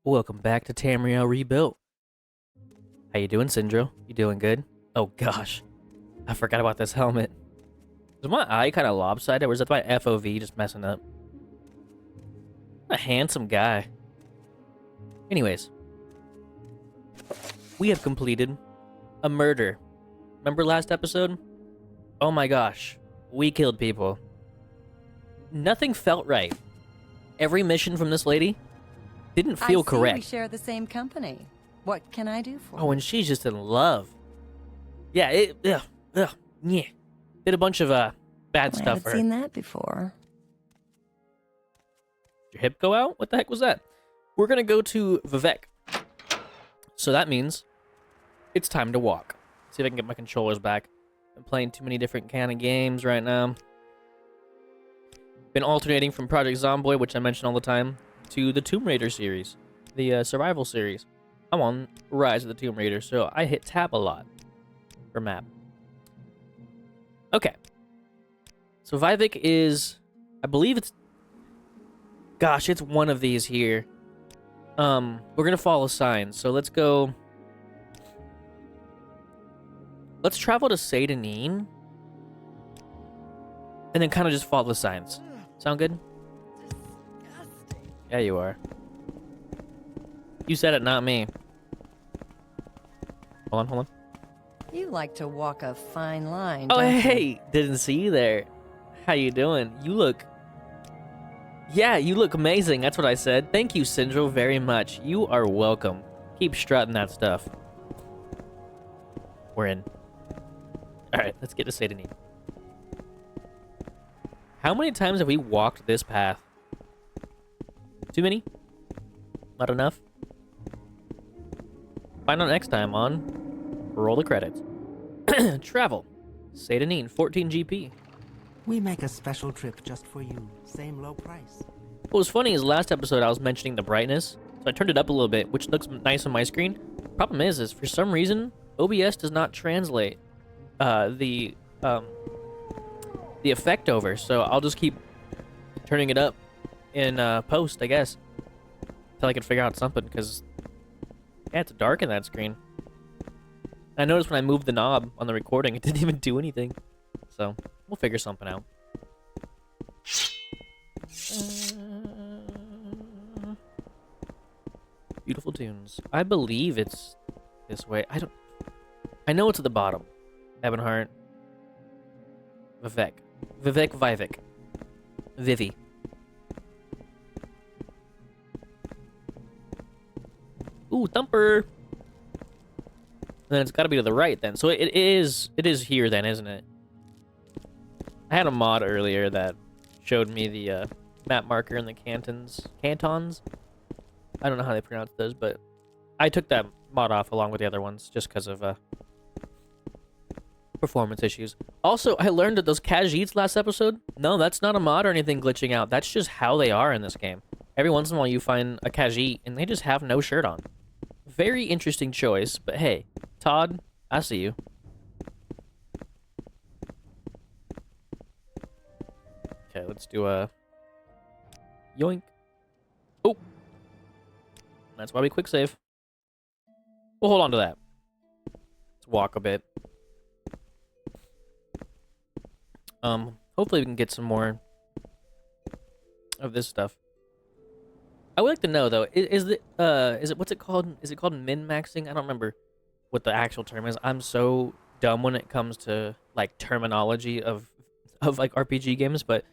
Welcome back to Tamriel Rebuilt. How you doing, Syndro? You doing good? Oh gosh, I forgot about this helmet. Is my eye kind of lopsided, or is that my FOV just messing up? A handsome guy. Anyways, we have completed a murder. Remember last episode? Oh my gosh, we killed people. Nothing felt right. Every mission from this lady didn't feel correct. We share the same company. What can I do for you? Oh, and she's just in love. Yeah, yeah. Did a bunch of bad stuff I haven't for her. seen that before. Did your hip go out? What the heck was that? We're gonna go to Vivec. So that means it's time to walk. See if I can get my controllers back. I'm playing too many different kind of games right now. Been alternating from Project Zomboid, which I mention all the time, to the Tomb Raider series, the survival series. I'm on Rise of the Tomb Raider, so I hit tab a lot for map. Okay. So Vivec is, I believe it's, gosh, it's one of these here. We're gonna follow signs, so let's go. Let's travel to Seydanine, and then kind of just follow the signs. Sound good? Yeah, you are. You said it, not me. Hold on. You like to walk a fine line, Oh, don't you? hey! Didn't see you there. How you doing? You look... Yeah, you look amazing. That's what I said. Thank you, Syndro, very much. You are welcome. Keep strutting that stuff. We're in. Alright, let's get to Seydanine. How many times have we walked this path? Too many? Not enough? Find out next time on Roll the Credits. Travel. Seydanine, 14 GP. We make a special trip just for you. Same low price. What was funny is last episode I was mentioning the brightness, so I turned it up a little bit, which looks nice on my screen. Problem is for some reason, OBS does not translate the effect over, so I'll just keep turning it up in post, I guess, until I can figure out something, because yeah, it's dark in that screen. I noticed when I moved the knob on the recording, it didn't even do anything. So, we'll figure something out. Beautiful tunes. I believe it's this way. I know it's at the bottom. Ebonheart. Vivec. Vivec. Vivi. Ooh, thumper! And then it's got to be to the right then. So it is here then, isn't it? I had a mod earlier that showed me the map marker in the cantons. I don't know how they pronounce those, but I took that mod off along with the other ones just because of performance issues. Also, I learned that those Khajiits last episode, no, that's not a mod or anything glitching out. That's just how they are in this game. Every once in a while you find a Khajiit and they just have no shirt on. Very interesting choice, but hey, Todd, I see you. Okay, let's do a yoink. Oh, that's why we quick save. We'll hold on to that. Let's walk a bit. Hopefully we can get some more of this stuff. I would like to know though, is it what's it called? Is it called min-maxing? I don't remember what the actual term is. I'm so dumb when it comes to like terminology of like RPG games, but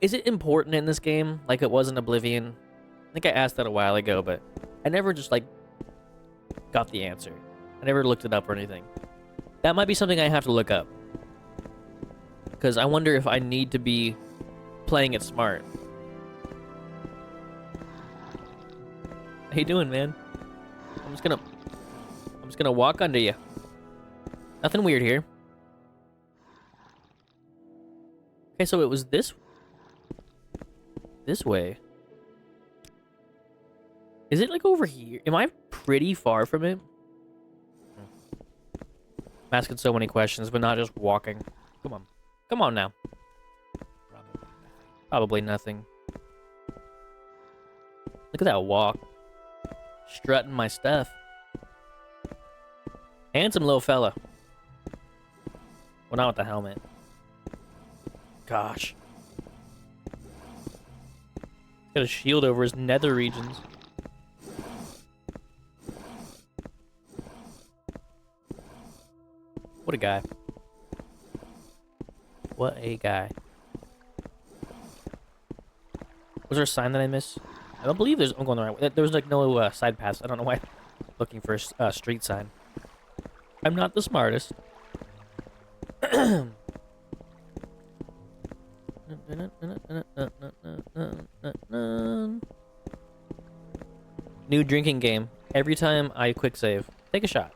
is it important in this game like it was in Oblivion? I think I asked that a while ago, but I never just like got the answer. I never looked it up or anything. That might be something I have to look up. Because I wonder if I need to be playing it smart. How you doing, man? I'm just gonna walk under you. Nothing weird here. Okay, so it was this way. Is it like over here? Am I pretty far from it? I'm asking so many questions, but not just walking. Come on. Come on now. Probably nothing. Look at that walk. strutting my stuff. Handsome little fella. Well, not with the helmet. Gosh. Got a shield over his nether regions. What a guy. What a guy. Was there a sign that I missed? I don't believe I'm going the right way. There was like no side paths. I don't know why I'm looking for a street sign. I'm not the smartest. New drinking game. Every time I quick save, take a shot.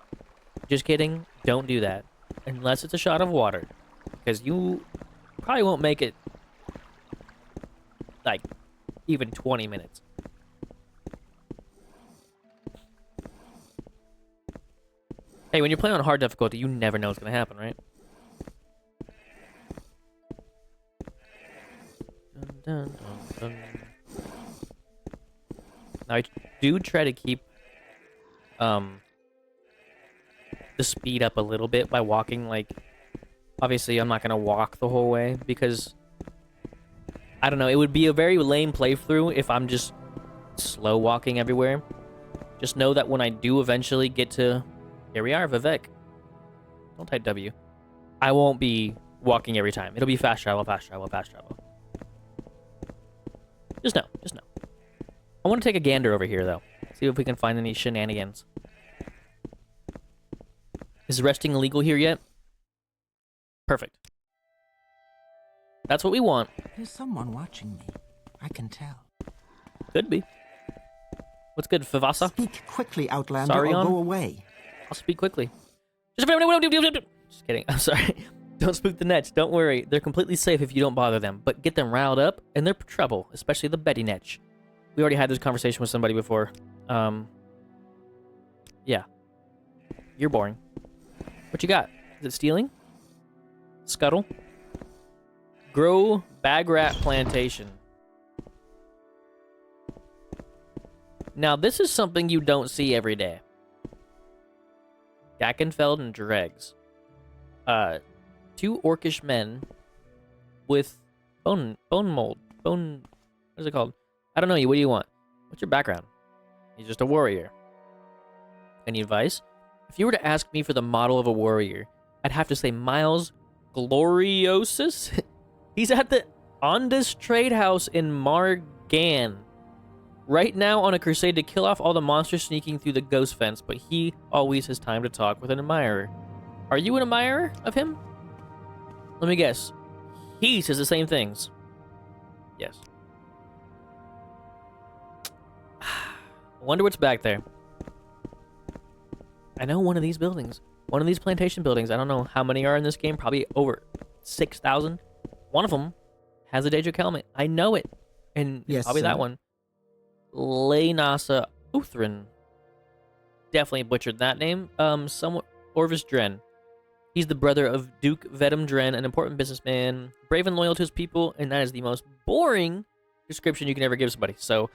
Just kidding. Don't do that. Unless it's a shot of water. Because you probably won't make it like even 20 minutes. Hey, when you're playing on hard difficulty, you never know what's going to happen, right? Dun, dun, dun, dun. Now, I do try to keep the speed up a little bit by walking, like, obviously I'm not going to walk the whole way because, I don't know, it would be a very lame playthrough if I'm just slow walking everywhere. Just know that when I do eventually get to, here we are, Vivec. Don't type W. I won't be walking every time. It'll be fast travel, fast travel, fast travel. Just know, just know. I want to take a gander over here, though. See if we can find any shenanigans. Is resting illegal here yet? Perfect. That's what we want. There's someone watching me. I can tell. Could be. What's good, Favasa? Speak quickly, Outlander, Sorry, or go away. I'll speak quickly. Just kidding. I'm sorry. Don't spook the Nets. Don't worry. They're completely safe if you don't bother them. But get them riled up, and they're trouble, especially the Betty Netch. We already had this conversation with somebody before. Yeah. You're boring. What you got? Is it stealing? Scuttle? Grow bag rat plantation. Now, this is something you don't see every day. Gackenfeld and Dregs. Two orcish men with bone mold. What is it called? I don't know you. What do you want? What's your background? He's just a warrior. Any advice? If you were to ask me for the model of a warrior, I'd have to say Miles Gloriosus. He's at the Ondus Trade House in Margan. Right now on a crusade to kill off all the monsters sneaking through the ghost fence, but he always has time to talk with an admirer. Are you an admirer of him? Let me guess. He says the same things. Yes. I wonder what's back there. I know one of these buildings. One of these plantation buildings. I don't know how many are in this game. Probably over 6,000. One of them has a Daedric helmet. I know it. And yes, probably that one. Leynasa Uthrin. Definitely butchered that name. Somewhat Orvis Dren. He's the brother of Duke Vedum Dren, an important businessman, brave and loyal to his people, and that is the most boring description you can ever give somebody. So,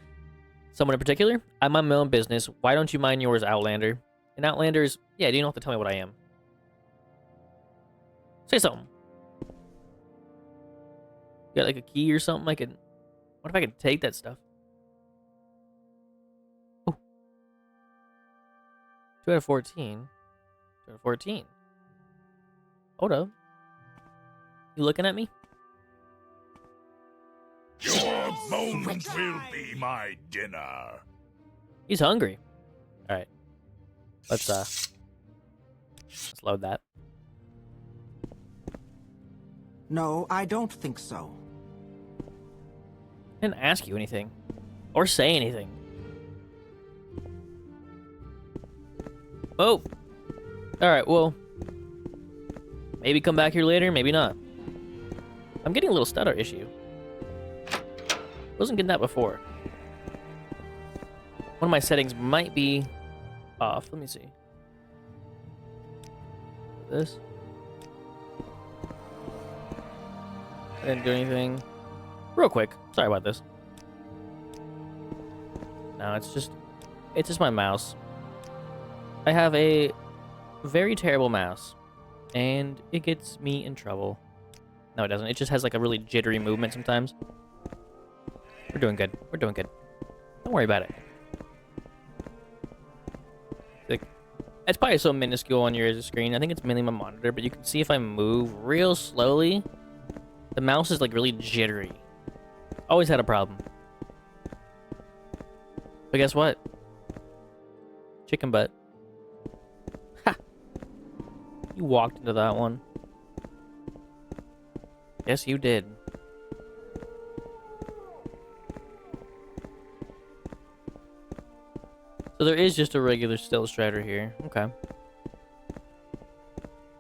someone in particular, I mind my own business. Why don't you mind yours, Outlander? And Outlanders, yeah, you don't have to tell me what I am. Say something. You got like a key or something I can... What if I could take that stuff? Oh. 2 out of 14. 2 out of 14. Hold up. You looking at me? Your bones will be my dinner. He's hungry. Alright. Let's load that. No, I don't think so. I didn't ask you anything. Or say anything. Oh! Alright, well... Maybe come back here later, maybe not. I'm getting a little stutter issue. Wasn't getting that before. One of my settings might be off. Let me see. This. I didn't do anything. Real quick. Sorry about this. No, it's just It's just my mouse. I have a very terrible mouse, and it gets me in trouble. No, it doesn't. It just has like a really jittery movement sometimes. We're doing good. We're doing good. Don't worry about it. Like, it's probably so minuscule on your screen. I think it's mainly my monitor, but you can see if I move real slowly, the mouse is like really jittery. Always had a problem. But guess what? Chicken butt. Ha! You walked into that one. Yes, you did. So there is just a regular stealth strider here. Okay.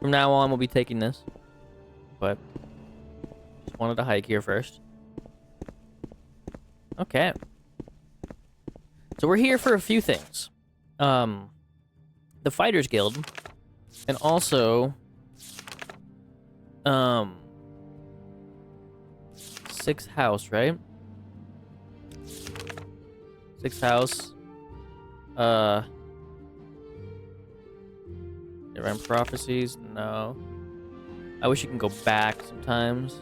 From now on, we'll be taking this. But just wanted to hike here first. Okay. So we're here for a few things. The Fighters Guild. And also... Sixth House, right? Sixth House. Divine Prophecies? No. I wish you can go back sometimes.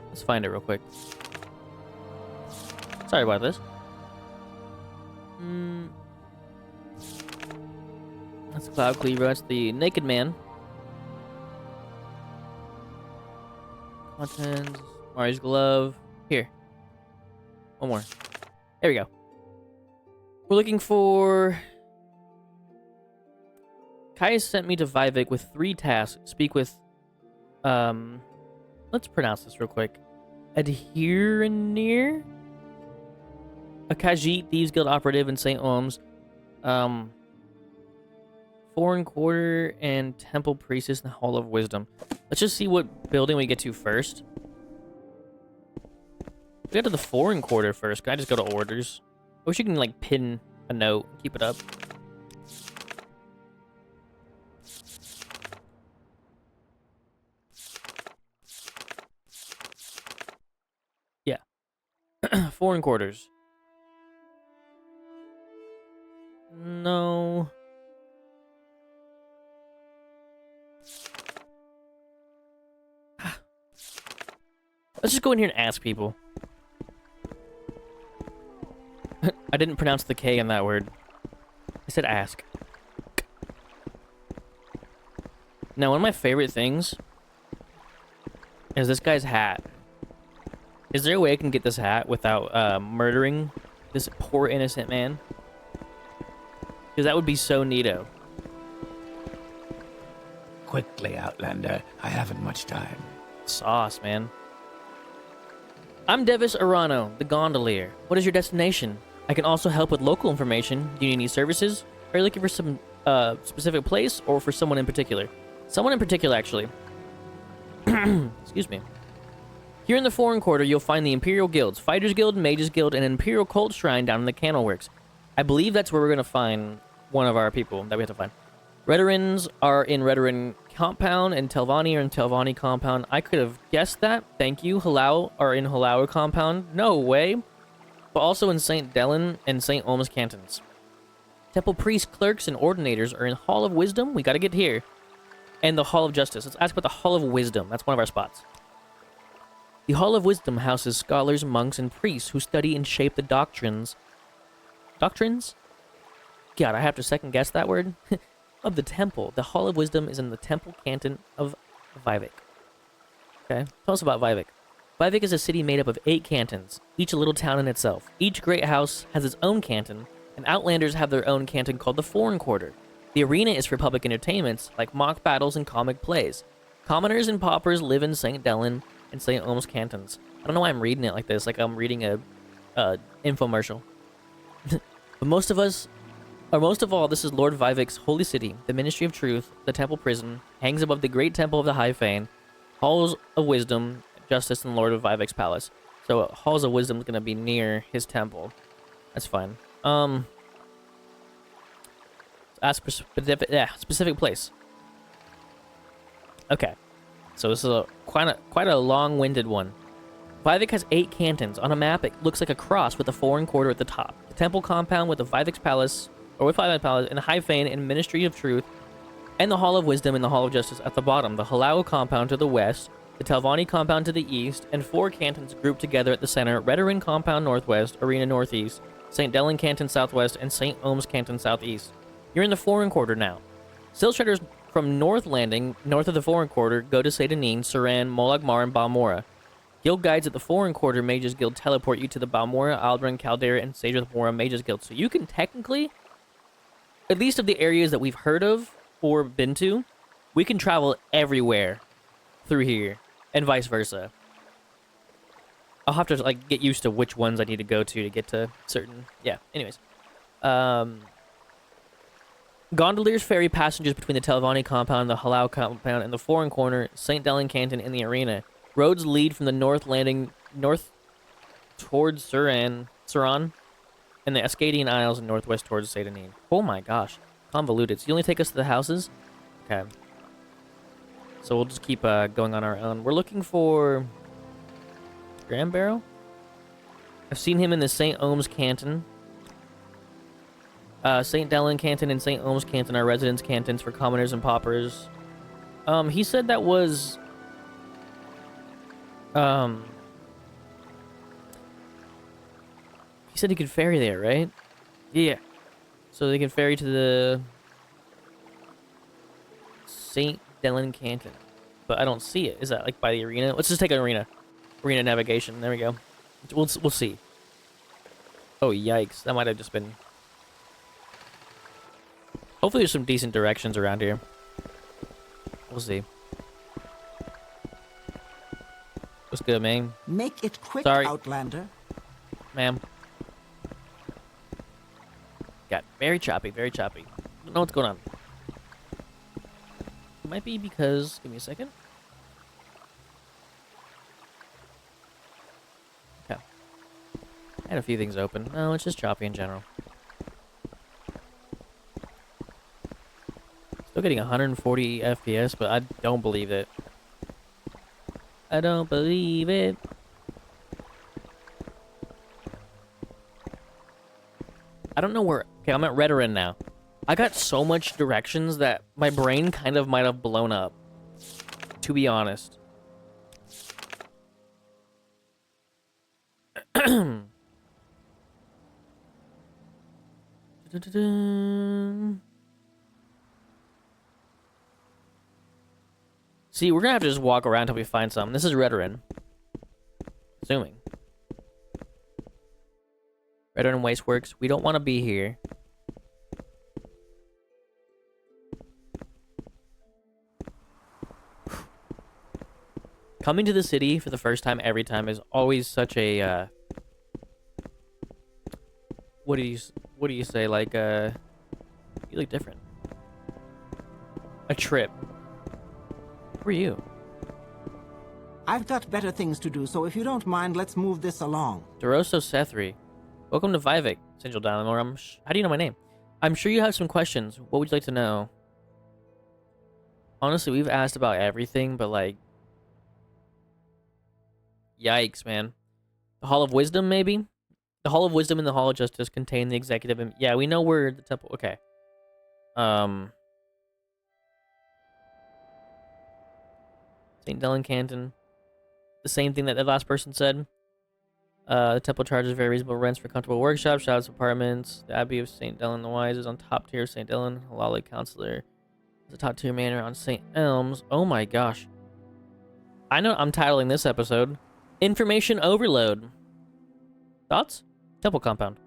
Let's find it real quick. Sorry about this. That's Cloud Cleaver. That's the Naked Man. Contents. Mari's Glove. Here. One more. There we go. We're looking for... Cauis sent me to Vivec with 3 tasks. Speak with... Let's pronounce this real quick. Adherenir? A Khajiit Thieves Guild operative in St. Ohms. Foreign Quarter and Temple Priestess in the Hall of Wisdom. Let's just see what building we get to first. We got to the Foreign Quarter first. Can I just go to orders? I wish you can like pin a note and keep it up. Yeah. Foreign Quarters. No. Let's just go in here and ask people. I didn't pronounce the K in that word. I said ask. Now, one of my favorite things is this guy's hat. Is there a way I can get this hat without murdering this poor innocent man? Because that would be so neato. Quickly, Outlander. I haven't much time. Sauce, man. I'm Devis Arano, the gondolier. What is your destination? I can also help with local information. Do you need any services? Are you looking for some specific place or for someone in particular? Someone in particular, actually. Excuse me. Here in the Foreign Quarter, you'll find the Imperial Guilds, Fighters Guild, Mages Guild, and an Imperial Cult Shrine down in the Candle Works. I believe that's where we're going to find one of our people that we have to find. Redorins are in Redorin Compound, and Telvanni are in Telvanni Compound. I could have guessed that. Thank you. Halau are in Halau Compound. No way. But also in St. Delen and St. Ohms Cantons. Temple Priests, Clerks, and Ordinators are in Hall of Wisdom. We got to get here. And the Hall of Justice. Let's ask about the Hall of Wisdom. That's one of our spots. The Hall of Wisdom houses scholars, monks, and priests who study and shape the doctrines. Doctrines? God, I have to second guess that word. Of the temple. The Hall of Wisdom is in the Temple Canton of Vivec. Okay, tell us about Vivec. Vivec is a city made up of 8 cantons, each a little town in itself. Each great house has its own canton, and Outlanders have their own canton called the Foreign Quarter. The arena is for public entertainments, like mock battles and comic plays. Commoners and paupers live in St. Delen and St. Ohms cantons. I don't know why I'm reading it like this, like I'm reading a infomercial. But most of all, this is Lord Vivec's holy city, the Ministry of Truth, the Temple Prison, hangs above the great temple of the High Fane, Halls of Wisdom, Justice, and Lord of Vivec's palace. So Halls of Wisdom is going to be near his temple. That's fine. Ask for specific place. Okay. So this is quite a long-winded one. Vivec has 8 cantons. On a map, it looks like a cross with a foreign quarter at the top. The temple compound with the Vivec's palace, or with Vivec's palace, and the High Fane and Ministry of Truth, and the Hall of Wisdom and the Hall of Justice at the bottom. The Halal compound to the west, the Telvanni compound to the east, and 4 cantons grouped together at the center. Redoran compound northwest, Arena northeast, St. Delen canton southwest, and St. Ohm's canton southeast. You're in the foreign quarter now. Silt Shredders from North Landing, north of the foreign quarter, go to Sedanin, Suran, Molagmar, and Balmora. Guild guides at the foreign quarter Mages Guild teleport you to the Balmora, Aldrin, Caldera, and Sage of the Mora Mages Guild. So you can technically, at least of the areas that we've heard of or been to, we can travel everywhere through here, and vice versa. I'll have to like get used to which ones I need to go to get to certain. Yeah. Anyways, gondoliers ferry passengers between the Telvanni compound, the Halal compound, and the foreign corner, St. Delen canton, and the arena. Roads lead from the North Landing north towards Suran, and the Ascadian Isles and northwest towards Sedanin. Oh my gosh, convoluted. So you only take us to the houses? Okay. So we'll just keep going on our own. We're looking for Grand Barrow. I've seen him in the St. Ohm's canton. St. Delen canton and St. Ohm's canton are residence cantons for commoners and paupers. He said that was... He said he could ferry there, right? Yeah. So they can ferry to the St. Delen canton. But I don't see it. Is that like by the arena? Let's just take an arena. Arena navigation. There we go. We'll see. Oh, yikes. That might have just been... Hopefully there's some decent directions around here. We'll see. What's good, man? Make it quick, Sorry. Outlander. Ma'am. Got very choppy, very choppy. Don't know what's going on. It might be because... Give me a second. Okay. I had a few things open. No, it's just choppy in general. Still getting 140 FPS, but I don't believe it. I don't believe it. I don't know where... Okay, I'm at Redoran now. I got so much directions that my brain kind of might have blown up. To be honest. See, we're gonna have to just walk around until we find something. This is Redoran. Assuming. Redoran Wasteworks. We don't want to be here. Coming to the city for the first time every time is always such a what do you say, like you look different. A trip. Who are you? I've got better things to do, so if you don't mind, let's move this along. Doroso Sethri. Welcome to Vivec, Central Dialing. How do you know my name? I'm sure you have some questions. What would you like to know? Honestly, we've asked about everything, but like... Yikes, man. The Hall of Wisdom, maybe? The Hall of Wisdom and the Hall of Justice contain the executive... Yeah, we know where the temple... Okay. St. Delen Canton. The same thing that the last person said. The temple charges very reasonable rents for comfortable workshops, shops, apartments. The Abbey of St. Delen the Wise is on top tier of St. Delen. Halali Counselor is a top tier manor on St. Elms. Oh my gosh. I know I'm titling this episode Information Overload. Thoughts? Temple compound.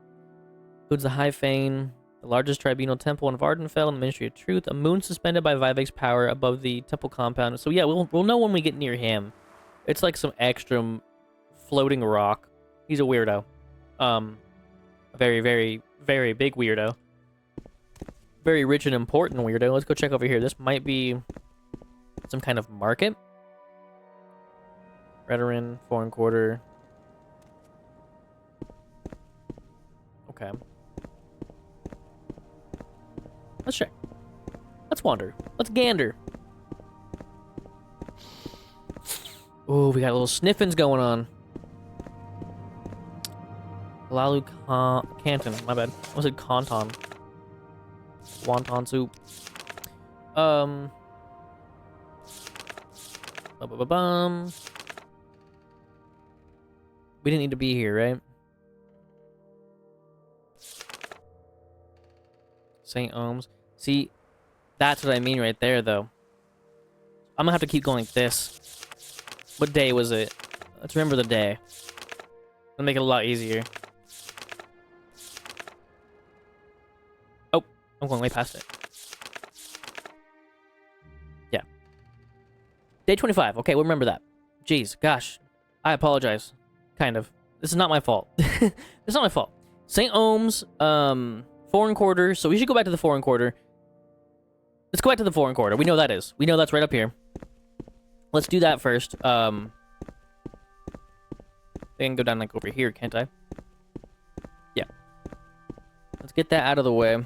Includes the High Fane, the largest tribunal temple in Vardenfell, and the Ministry of Truth. A moon suspended by Vivec's power above the temple compound. So yeah, we'll know when we get near him. It's like some extra floating rock. He's a weirdo. A very, very, very big weirdo. Very rich and important weirdo. Let's go check over here. This might be some kind of market. Redoran, foreign quarter. Okay. Let's check. Let's wander. Let's gander. Ooh, we got a little sniffins going on. Lalu Canton, my bad. I was it Canton? Wonton soup. Ba-ba-ba-bum. We didn't need to be here, right? St. Ohms. See, that's what I mean right there, though. I'm gonna have to keep going like this. What day was it? Let's remember the day. It'll make it a lot easier. Oh, I'm going way past it. Yeah. Day 25. Okay, we'll remember that. Jeez, gosh. I apologize. Kind of. This is not my fault. It's not my fault. St. Ohms, foreign quarter. So we should go back to the foreign quarter. Let's go back to the foreign quarter. We know that is. We know that's right up here. Let's do that first. I can go down like over here, can't I? Yeah. Let's get that out of the way.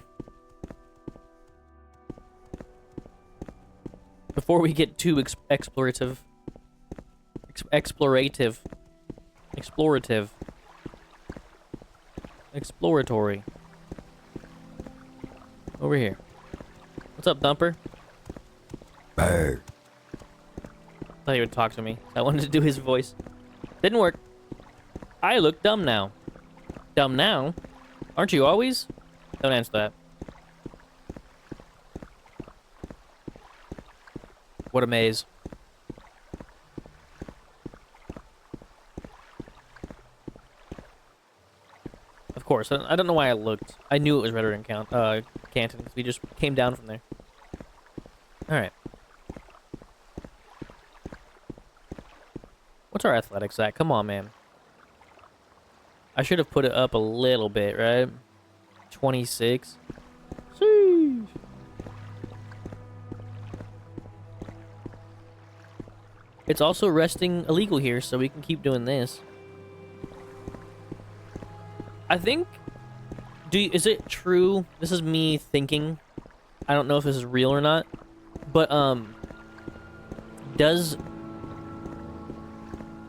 Before we get too explorative. Exploratory. Over here. What's up, Dumper? Brr. Thought he would talk to me. I wanted to do his voice. Didn't work. I look dumb now. Dumb now? Aren't you always? Don't answer that. What a maze. Of course. I don't know why I looked. I knew it was Red Ring Canton. We just came down from there. Alright. What's our athletics at? Come on, man. I should have put it up a little bit, right? 26. Sheesh. It's also resting illegal here, so we can keep doing this. I think... Is it true? This is me thinking. I don't know if this is real or not. But, does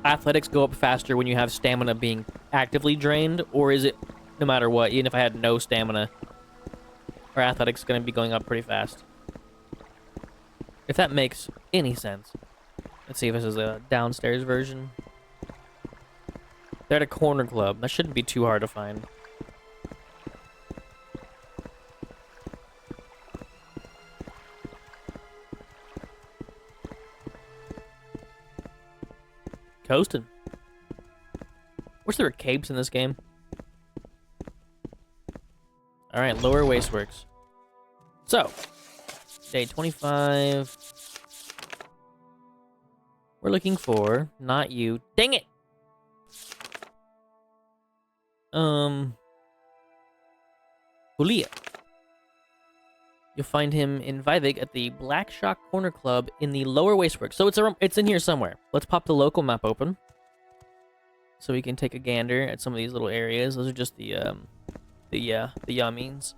athletics go up faster when you have stamina being actively drained? Or is it no matter what, even if I had no stamina, our athletics going to be going up pretty fast? If that makes any sense. Let's see if this is a downstairs version. They're at a corner club. That shouldn't be too hard to find. Coasting. Wish there were capes in this game. Alright, Lower Wasteworks. So, day 25. We're looking for, not you. Dang it! Julia. You'll find him in Vivec at the Black Shock Corner Club in the Lower Wasteworks. So it's in here somewhere. Let's pop the local map open, so we can take a gander at some of these little areas. Those are just the yummings.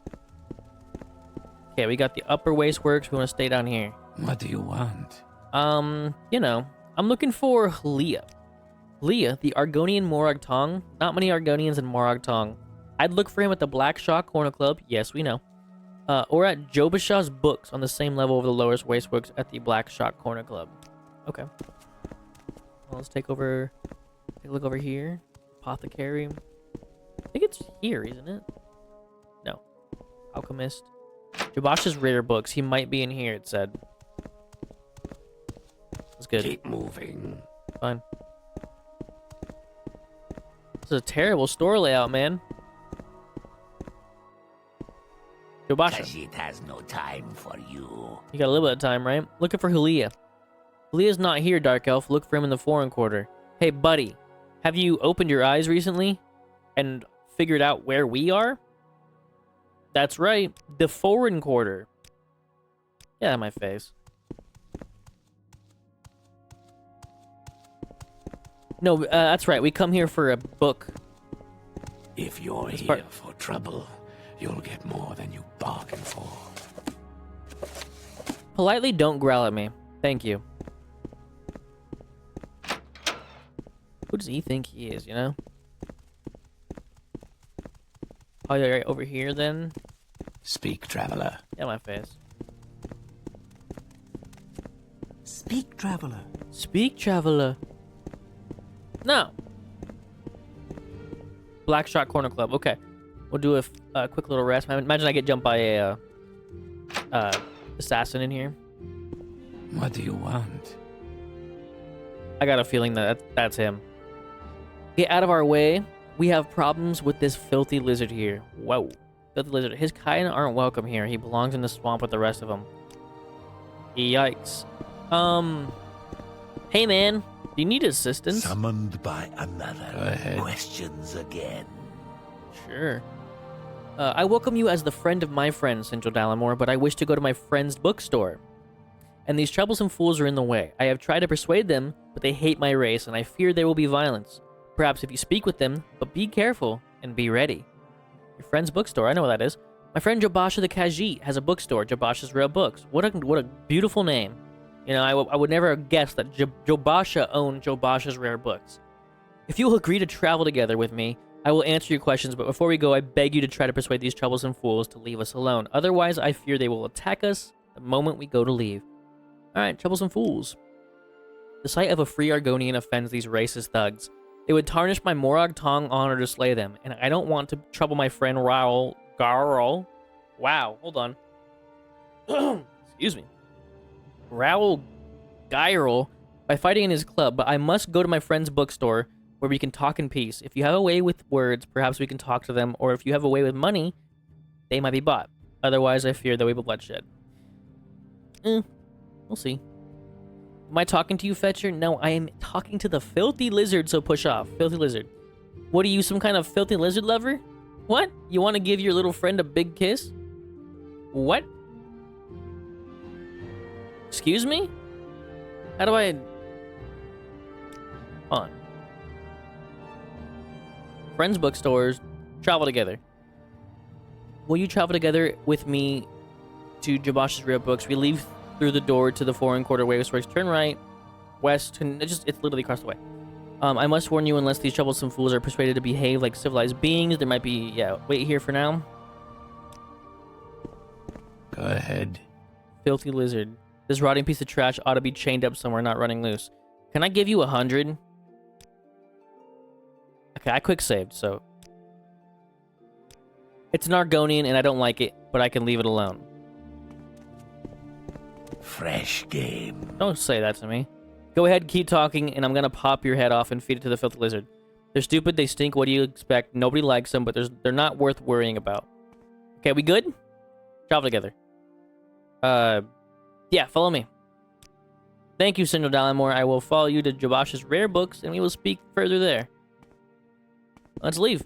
Okay, we got the Upper Wasteworks. We want to stay down here. What do you want? You know, I'm looking for Leah. Leah, the Argonian Morag Tong. Not many Argonians in Morag Tong. I'd look for him at the Black Shock Corner Club. Yes, we know. Or at Jobashaw's Books on the same level of the lowest wasteworks at the Black Shock Corner Club. Okay. Well, let's take a look over here. Apothecary. I think it's here, isn't it? No. Alchemist. Jobash's Rare Books. He might be in here, it said. That's good. Keep moving. Fine. This is a terrible store layout, man. Jobasha. It has no time for you. You got a little bit of time, right? Looking for Hulia. Hulia's not here, Dark Elf. Look for him in the foreign quarter. Hey, buddy. Have you opened your eyes recently and figured out where we are? That's right. The foreign quarter. Get out of my face. No, that's right. We come here for a book. If you're here for trouble, you'll get more than you bargained for. Politely don't growl at me. Thank you. Who does he think he is, you know? Oh, yeah, right over here then? Speak, traveler. Yeah, my face. Speak, traveler. Speak, traveler. No. Black Shot Corner Club. Okay. We'll do a quick little rest. Imagine I get jumped by a assassin in here. What do you want? I got a feeling that that's him. Get out of our way. We have problems with this filthy lizard here. Whoa. Filthy lizard. His kind aren't welcome here. He belongs in the swamp with the rest of them. Yikes. Hey man, do you need assistance? Summoned by another. Go ahead. Questions again. Sure. I welcome you as the friend of my friend, Central Dalamore, but I wish to go to my friend's bookstore. And these troublesome fools are in the way. I have tried to persuade them, but they hate my race, and I fear there will be violence. Perhaps if you speak with them, but be careful and be ready. Your friend's bookstore, I know what that is. My friend Jobasha the Khajiit has a bookstore, Jobasha's Rare Books. What a beautiful name. You know, I would never have guessed that Jobasha owned Jobasha's Rare Books. If you will agree to travel together with me, I will answer your questions, but before we go, I beg you to try to persuade these troublesome fools to leave us alone. Otherwise, I fear they will attack us the moment we go to leave. Alright, troublesome fools. The sight of a free Argonian offends these racist thugs. It would tarnish my Morag Tong honor to slay them, and I don't want to trouble my friend Raoul Garl. Wow, hold on. Excuse me. Raoul Gyrel by fighting in his club, but I must go to my friend's bookstore where we can talk in peace. If you have a way with words, perhaps we can talk to them, or if you have a way with money, they might be bought. Otherwise, I fear there will be bloodshed. We'll see. Am I talking to you, Fetcher? No, I am talking to the filthy lizard, so push off. Filthy lizard. What are you, some kind of filthy lizard lover? What? You want to give your little friend a big kiss? What? Excuse me? How do I... Hold on. Friends bookstores. Travel together. Will you travel together with me to Jabash's Rare Books? We leave through the door to the foreign quarter Westworks. Turn right, west, and it's literally across the way. I must warn you, unless these troublesome fools are persuaded to behave like civilized beings, there might be, wait here for now. Go ahead. Filthy lizard. This rotting piece of trash ought to be chained up somewhere, not running loose. Can I give you 100? Okay, I quick saved, so... It's an Argonian, and I don't like it, but I can leave it alone. Fresh game. Don't say that to me. Go ahead, keep talking, and I'm gonna pop your head off and feed it to the filthy lizard. They're stupid, they stink, what do you expect? Nobody likes them, but they're not worth worrying about. Okay, we good? Travel together. Yeah, follow me. Thank you, Central Dalamore. I will follow you to Jabash's Rare Books, and we will speak further there. Let's leave.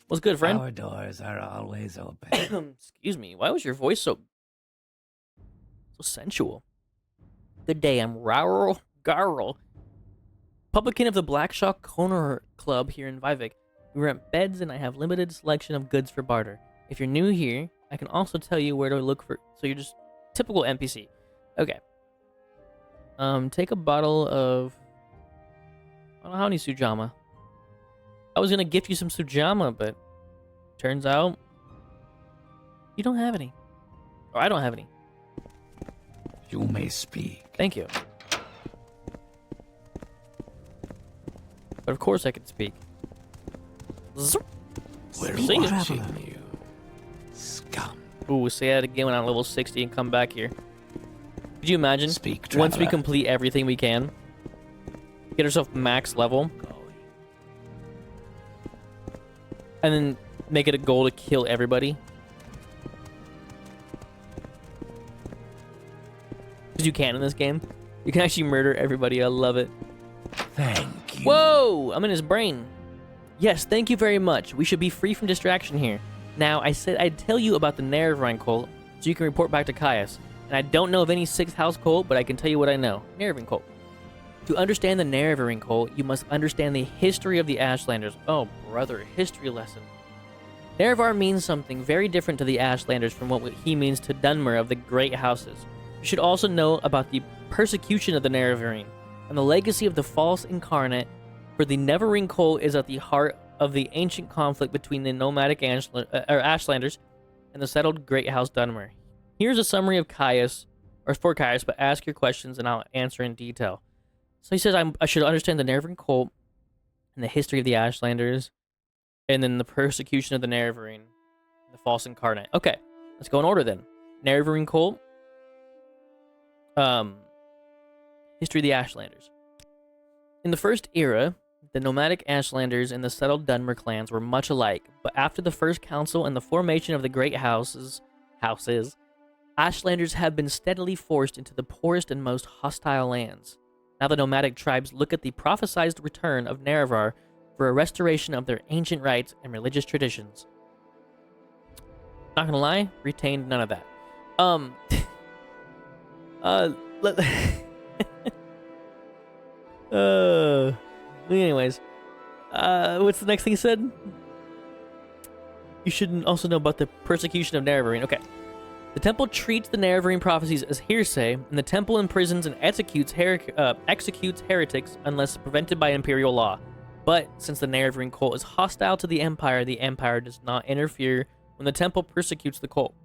What's good, friend? Our doors are always open. Excuse me. Why was your voice so sensual? Good day. I'm Raoul Garl, publican of the Blackshaw Corner Club here in Vivec. We rent beds, and I have limited selection of goods for barter. If you're new here, I can also tell you where to look for. So you're just typical NPC. Okay. Take a bottle of... I don't know how many Sujama. I was gonna gift you some Sujama, but turns out you don't have any. Or I don't have any. You may speak. Thank you. But of course I can speak. Zoop. We're See ya. watching you, scum. Ooh, say that again when I'm level 60 and come back here. Could you imagine? Speak, once we traveler. complete everything we can, get ourselves max level, and then make it a goal to kill everybody. Because you can in this game. You can actually murder everybody. I love it. Thank you. Whoa! I'm in his brain. Yes, thank you very much. We should be free from distraction here. Now, I said I'd tell you about the Nerevarine cult, so you can report back to Cauis. And I don't know of any 6th house cult, but I can tell you what I know. Nerevarine cult. To understand the Nerevarine cult, you must understand the history of the Ashlanders. Oh, brother, history lesson. Nerevar means something very different to the Ashlanders from what he means to Dunmer of the Great Houses. You should also know about the persecution of the Nerevarine and the legacy of the false incarnate for the Neverring Coal is at the heart of the ancient conflict between the nomadic Ashlanders and the settled Great House Dunmer. Here's a summary of Cauis, or for Cauis, but ask your questions and I'll answer in detail. So he says I should understand the Neverring Coal and the history of the Ashlanders, and then the persecution of the Neverring, the false incarnate. Okay, let's go in order then. Neverring Coal, history of the Ashlanders. In the first era, the nomadic Ashlanders and the settled Dunmer clans were much alike, but after the First Council and the formation of the Great Houses, Ashlanders have been steadily forced into the poorest and most hostile lands. Now the nomadic tribes look at the prophesied return of Nerevar for a restoration of their ancient rites and religious traditions. Not gonna lie, retained none of that. Anyways, what's the next thing he said? You should also know about the persecution of Nerevarine. Okay. The temple treats the Nerevarine prophecies as hearsay, and the temple imprisons and executes heretics unless prevented by imperial law. But since the Nerevarine cult is hostile to the Empire does not interfere when the temple persecutes the cult.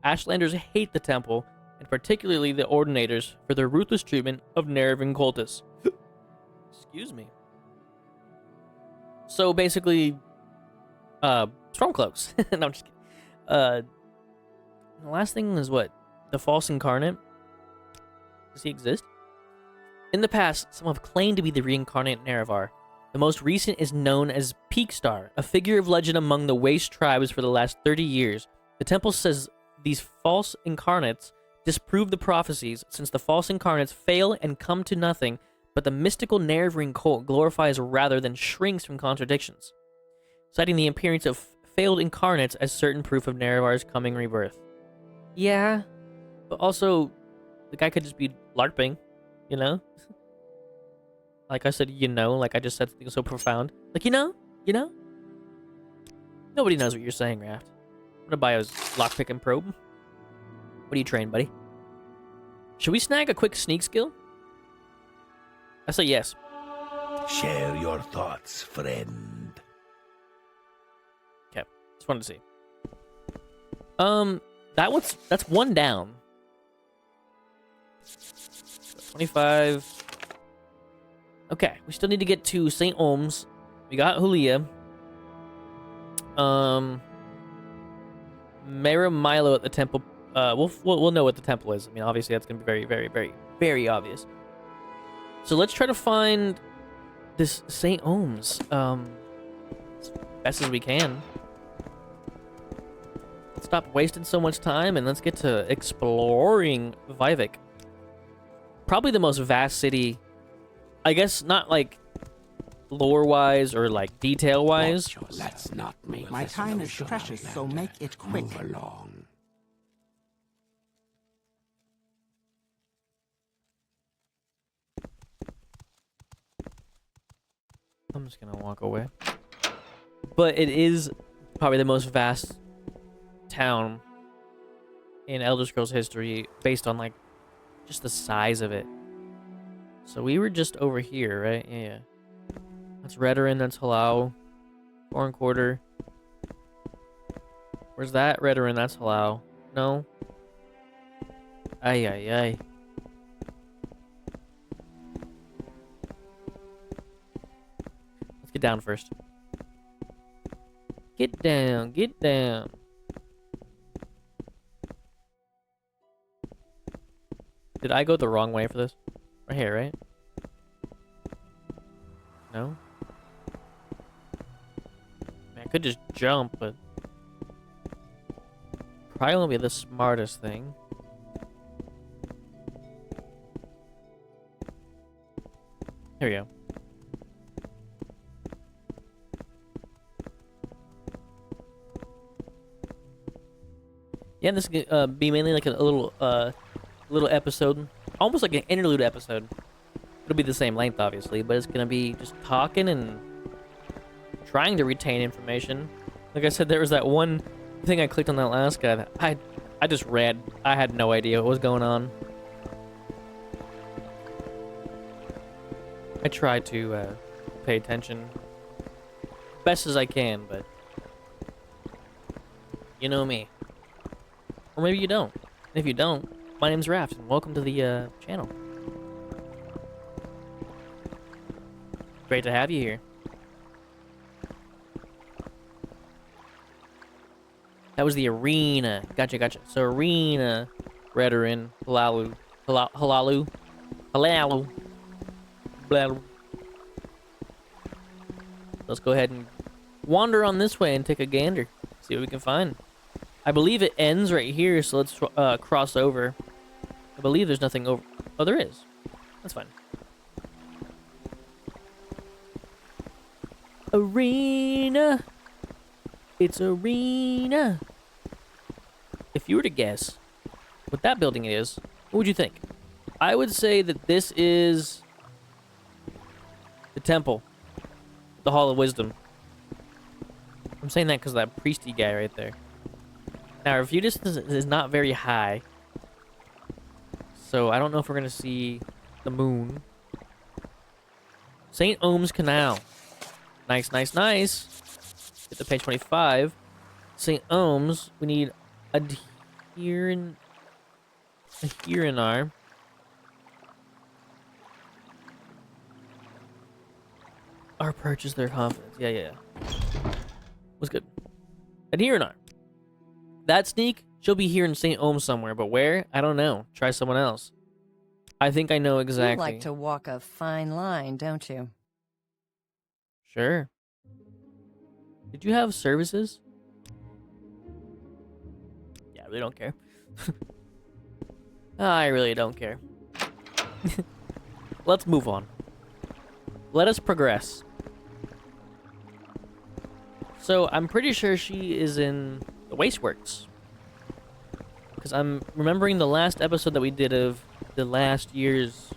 Ashlanders hate the temple, and particularly the Ordinators, for their ruthless treatment of Nerevarine cultists. Excuse me. So basically, Stormcloaks. No, I'm just kidding. The last thing is what? The false incarnate? Does he exist? In the past, some have claimed to be the reincarnate Nerevar. The most recent is known as Peakstar, a figure of legend among the Waste tribes for the last 30 years. The temple says these false incarnates disprove the prophecies, since the false incarnates fail and come to nothing, but the mystical Nerevarine cult glorifies rather than shrinks from contradictions, citing the appearance of failed incarnates as certain proof of Nerevar's coming rebirth. Yeah, but also, the guy could just be LARPing, you know? Like I said, like I just said something so profound. Like, you know? Nobody knows what you're saying, Raft. I'm gonna buy a lockpick and probe. What are you trained, buddy? Should we snag a quick sneak skill? I say yes. Share your thoughts, friend. Okay, just wanted to see. That's one down. 25. Okay, we still need to get to St. Ohms. We got Julia. Mara Milo at the temple. We'll know what the temple is. I mean, obviously that's gonna be very, very, very, very obvious. So let's try to find this St. Ohms as best as we can. Let's stop wasting so much time and let's get to exploring Vivec. Probably the most vast city, I guess, not like lore-wise or like detail-wise. Let's not make My this time is notion, precious, so Outlander. make it quick. Move along. I'm just gonna walk away. But it is probably the most vast town in Elder Scrolls history based on like just the size of it. So we were just over here, right? Yeah. That's Redoran, that's Halal. Foreign Quarter. Where's that? Redoran, that's Halal. No. Ay, ay, ay. Let's get down first. Get down, get down. Did I go the wrong way for this? Right here, right? No? I mean, I could just jump, but probably won't be the smartest thing. Here we go. Yeah, this could be mainly like a little episode, almost like an interlude episode. It'll be the same length, obviously, but it's gonna be just talking and trying to retain information. Like I said, there was that one thing I clicked on that last guy that I just read. I had no idea what was going on. I tried to pay attention best as I can, but you know me. Or maybe you don't. And if you don't, my name's Raft, and welcome to the channel. Great to have you here. That was the arena. Gotcha. So arena, Redoran, Halalu, Halalu, Blalu. Let's go ahead and wander on this way and take a gander. See what we can find. I believe it ends right here, so let's cross over. I believe there's nothing over. Oh, there is. That's fine. Arena. It's arena. If you were to guess what that building is, what would you think? I would say that this is the temple, the Hall of Wisdom. I'm saying that because of that priesty guy right there. Now, our view distance is not very high, so I don't know if we're going to see the moon. St. Ohm's Canal. Nice. Get to page 25. St. Ohm's. We need a Hieronar. Our purchase their confidence. Yeah. Was good. A Hieronar. That sneak, she'll be here in St. Ohm's somewhere, but where? I don't know. Try someone else. I think I know exactly. You like to walk a fine line, don't you? Sure. Did you have services? Yeah, I really don't care. I really don't care. Let's move on. Let us progress. So, I'm pretty sure she is in the Wasteworks. Because I'm remembering the last episode that we did of the last year's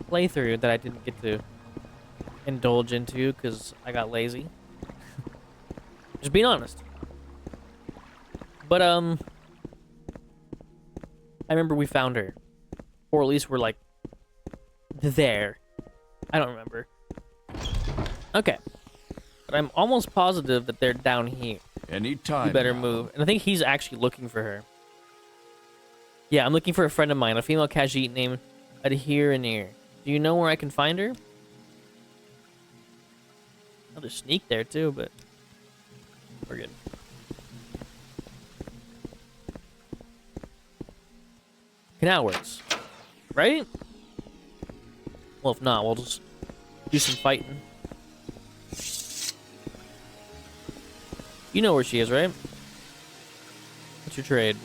playthrough that I didn't get to indulge into because I got lazy. Just being honest. But, I remember we found her. Or at least we're, like, there. I don't remember. Okay. But I'm almost positive that they're down here. Anytime. You better now. move. And I think he's actually looking for her. Yeah, I'm looking for a friend of mine, a female Khajiit named Adhiranir. Do you know where I can find her? Oh, there's sneak there too, but we're good. Canal works, right? Well, if not, we'll just do some fighting. You know where she is, right? What's your trade?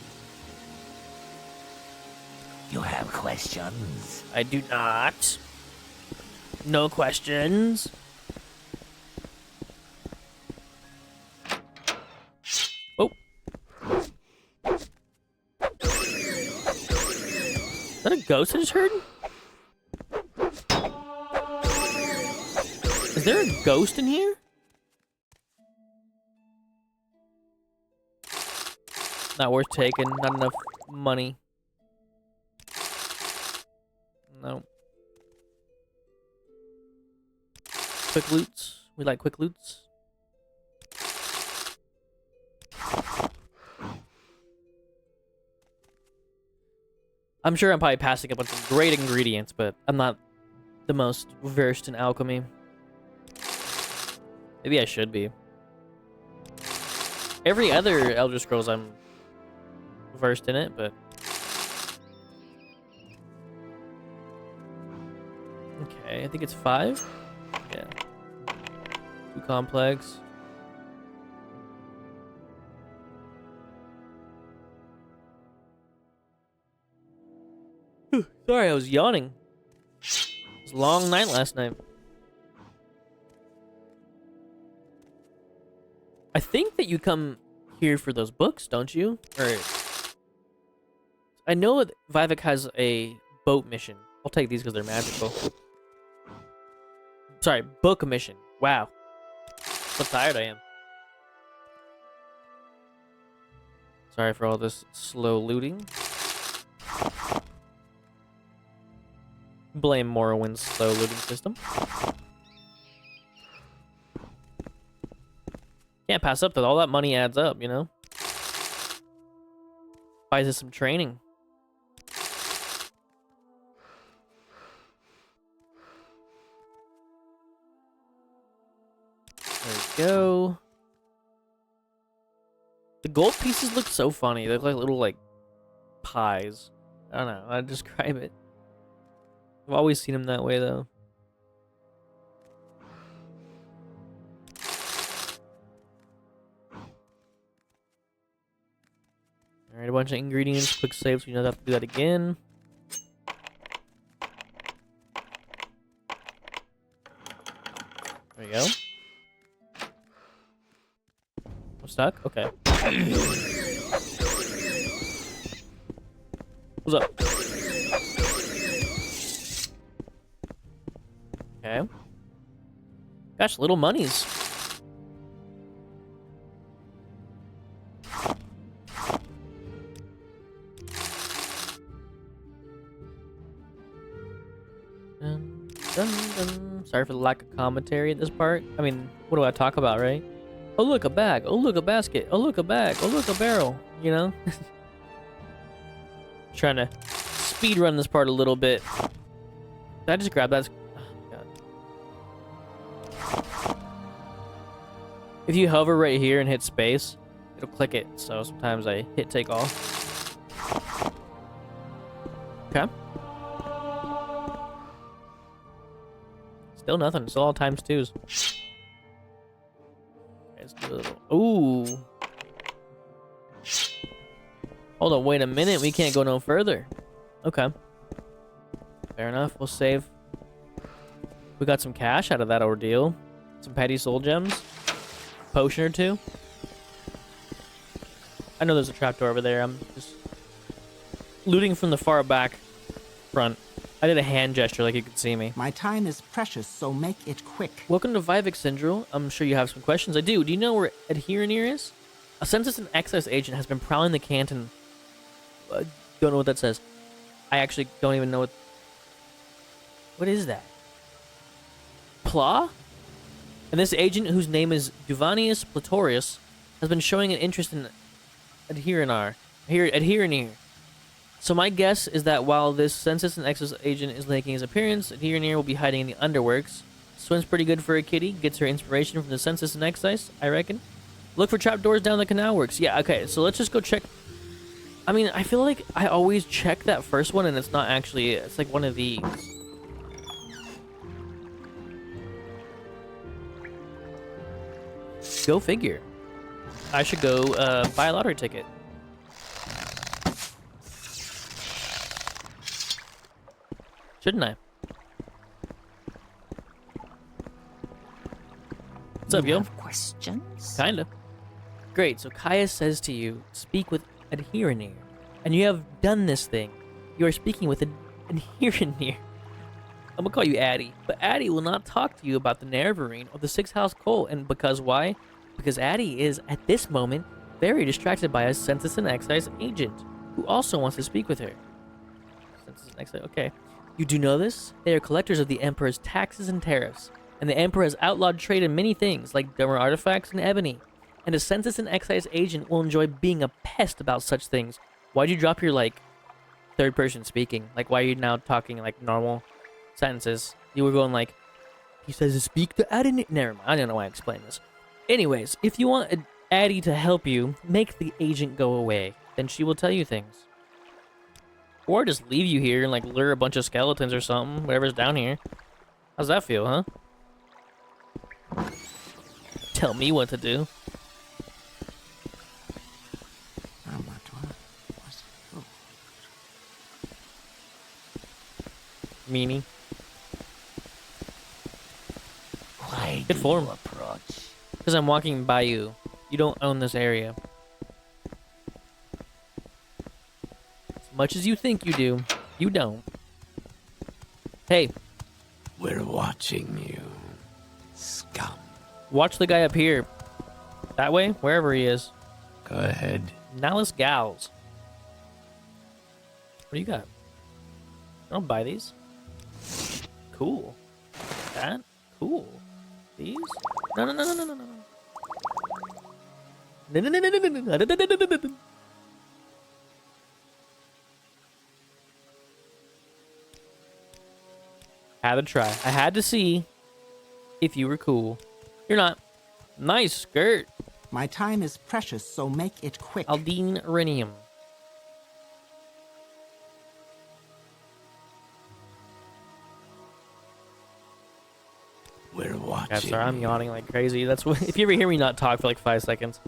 You have questions? I do not. No questions. Oh. Is that a ghost I just heard? Is there a ghost in here? Not worth taking. Not enough money. No. Quick loots. We like quick loots. I'm sure I'm probably passing up on some great ingredients, but I'm not the most versed in alchemy. Maybe I should be. Every other Elder Scrolls I'm versed in it, but okay, I think it's 5. Yeah. Too complex. Sorry, I was yawning. It was a long night last night. I think that you come here for those books, don't you? Or I know that Vivec has a boat mission. I'll take these because they're magical. Sorry, book mission. Wow. So tired I am. Sorry for all this slow looting. Blame Morrowind's slow looting system. Can't pass up that. All that money adds up, you know? Buys us some training. There we go. The gold pieces look so funny. They look like little, like, pies. I don't know how to describe it. I've always seen them that way, though. Alright, a bunch of ingredients. Quick save so you don't have to do that again. There you go. I'm stuck? Okay. What's up? Okay. Gosh, little monies. Dun, dun, dun. Sorry for the lack of commentary at this part. I mean, what do I talk about, right? Oh, look, a bag. Oh, look, a basket. Oh, look, a bag. Oh, look, a barrel. You know? Trying to speed run this part a little bit. Did I just grab that? Oh, God. If you hover right here and hit space, it'll click it. So sometimes I hit take off. Okay. Still nothing. Still all times twos. Let's do a little. Ooh. Hold on. Wait a minute. We can't go no further. Okay. Fair enough. We'll save. We got some cash out of that ordeal. Some petty soul gems. Potion or two. I know there's a trapdoor over there. I'm just looting from the far back front. I did a hand gesture like you could see me. My time is precious, so make it quick. Welcome to Vivec Syndrome. I'm sure you have some questions. I do. Do you know where Adherenir is? A census and excise agent has been prowling the canton. Don't know what that says. I actually don't even know what... What is that? Pla? And this agent, whose name is Duvanius Platorius, has been showing an interest in Adherenir. So my guess is that while this census and excise agent is making his appearance, Adherenir will be hiding in the underworks. Swims pretty good for a kitty. Gets her inspiration from the census and excise, I reckon. Look for trapdoors down the canal works. Yeah, okay, so let's just go check. I mean, I feel like I always check that first one and it's not actually... It's like one of these. Go figure. I should go buy a lottery ticket. Shouldn't I? What's up, yo? Questions? Kinda. Great, so Cauis says to you, speak with Adherenir. And you have done this thing. You are speaking with Adherenir. I'm gonna call you Addy. But Addy will not talk to you about the Nerevarine or the Six House Coal. And because why? Because Addy is, at this moment, very distracted by a census and excise agent, who also wants to speak with her. Census and excise, okay. You do know this? They are collectors of the Emperor's taxes and tariffs, and the Emperor has outlawed trade in many things, like dumber artifacts and ebony. And a census and excise agent will enjoy being a pest about such things. Why'd you drop your, like, third person speaking? Like, why are you now talking, like, normal sentences? You were going, like, he says to speak to Addy. Never mind, I don't know why I explained this. Anyways, if you want Addy to help you, make the agent go away. Then she will tell you things. Or just leave you here and, like, lure a bunch of skeletons or something. Whatever's down here. How's that feel, huh? Tell me what to do. Meanie. Why Good do form. you approach? Because I'm walking by you. You don't own this area. As much as you think you do, you don't. Hey. We're watching you, scum. Watch the guy up here. That way? Wherever he is. Go ahead. Nalus Gals. What do you got? I'll buy these. Cool. That? Cool. These? No. Had to try. I had to see if you were cool. You're not. Nice skirt. My time is precious, so make it quick. Aldine Rhenium. We're watching. Yeah, sorry, I'm yawning like crazy. That's what, if you ever hear me not talk for like 5 seconds.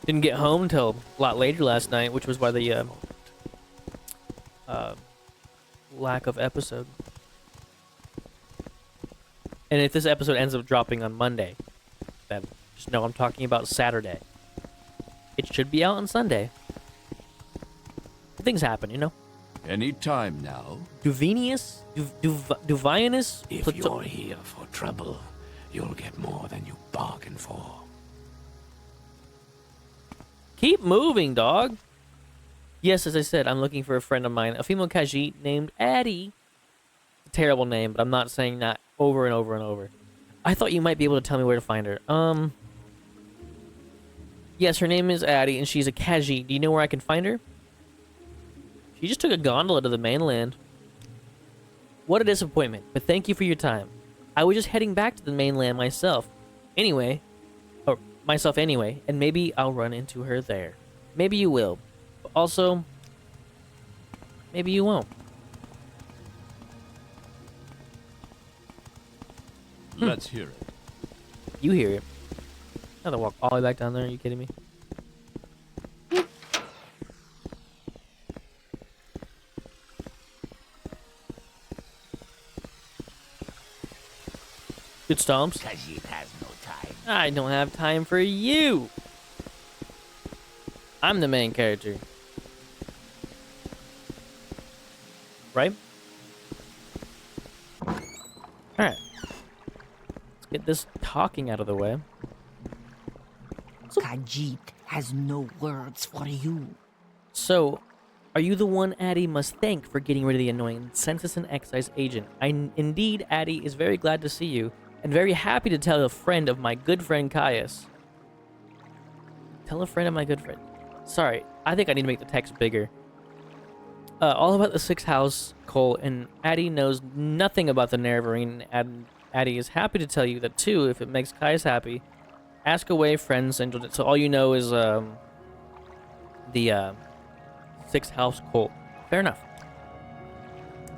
Didn't get home until a lot later last night, which was why the lack of episode. And if this episode ends up dropping on Monday, then just know I'm talking about Saturday. It should be out on Sunday. Things happen, you know? Any time now. Duvinius? Duvianus? If you're here for trouble, you'll get more than you bargain for. Keep moving, dog. Yes, as I said, I'm looking for a friend of mine, a female Khajiit named Addie. A terrible name, but I'm not saying that over and over and over. I thought you might be able to tell me where to find her. Yes, her name is Addie, and she's a Khajiit. Do you know where I can find her? She just took a gondola to the mainland. What a disappointment, but thank you for your time. I was just heading back to the mainland myself. Anyway, and maybe I'll run into her there. Maybe you will. But also, maybe you won't. Let's hear it. You hear it. Another walk all the way back down there. Are you kidding me? Good stomps. Khajiit has no time. I don't have time for you. I'm the main character. Right? Alright. Let's get this talking out of the way. Khajiit has no words for you. So, are you the one Addie must thank for getting rid of the annoying census and excise agent? Indeed, Addie is very glad to see you, and very happy to tell a friend of my good friend Cauis. Tell a friend of my good friend. Sorry, I think I need to make the text bigger. All about the 6th house, Cole, and Addie knows nothing about the Nerevarine, and Addie is happy to tell you that too, if it makes Cauis happy. Ask away, friends, and so all you know is the 6th house, Cole. Fair enough.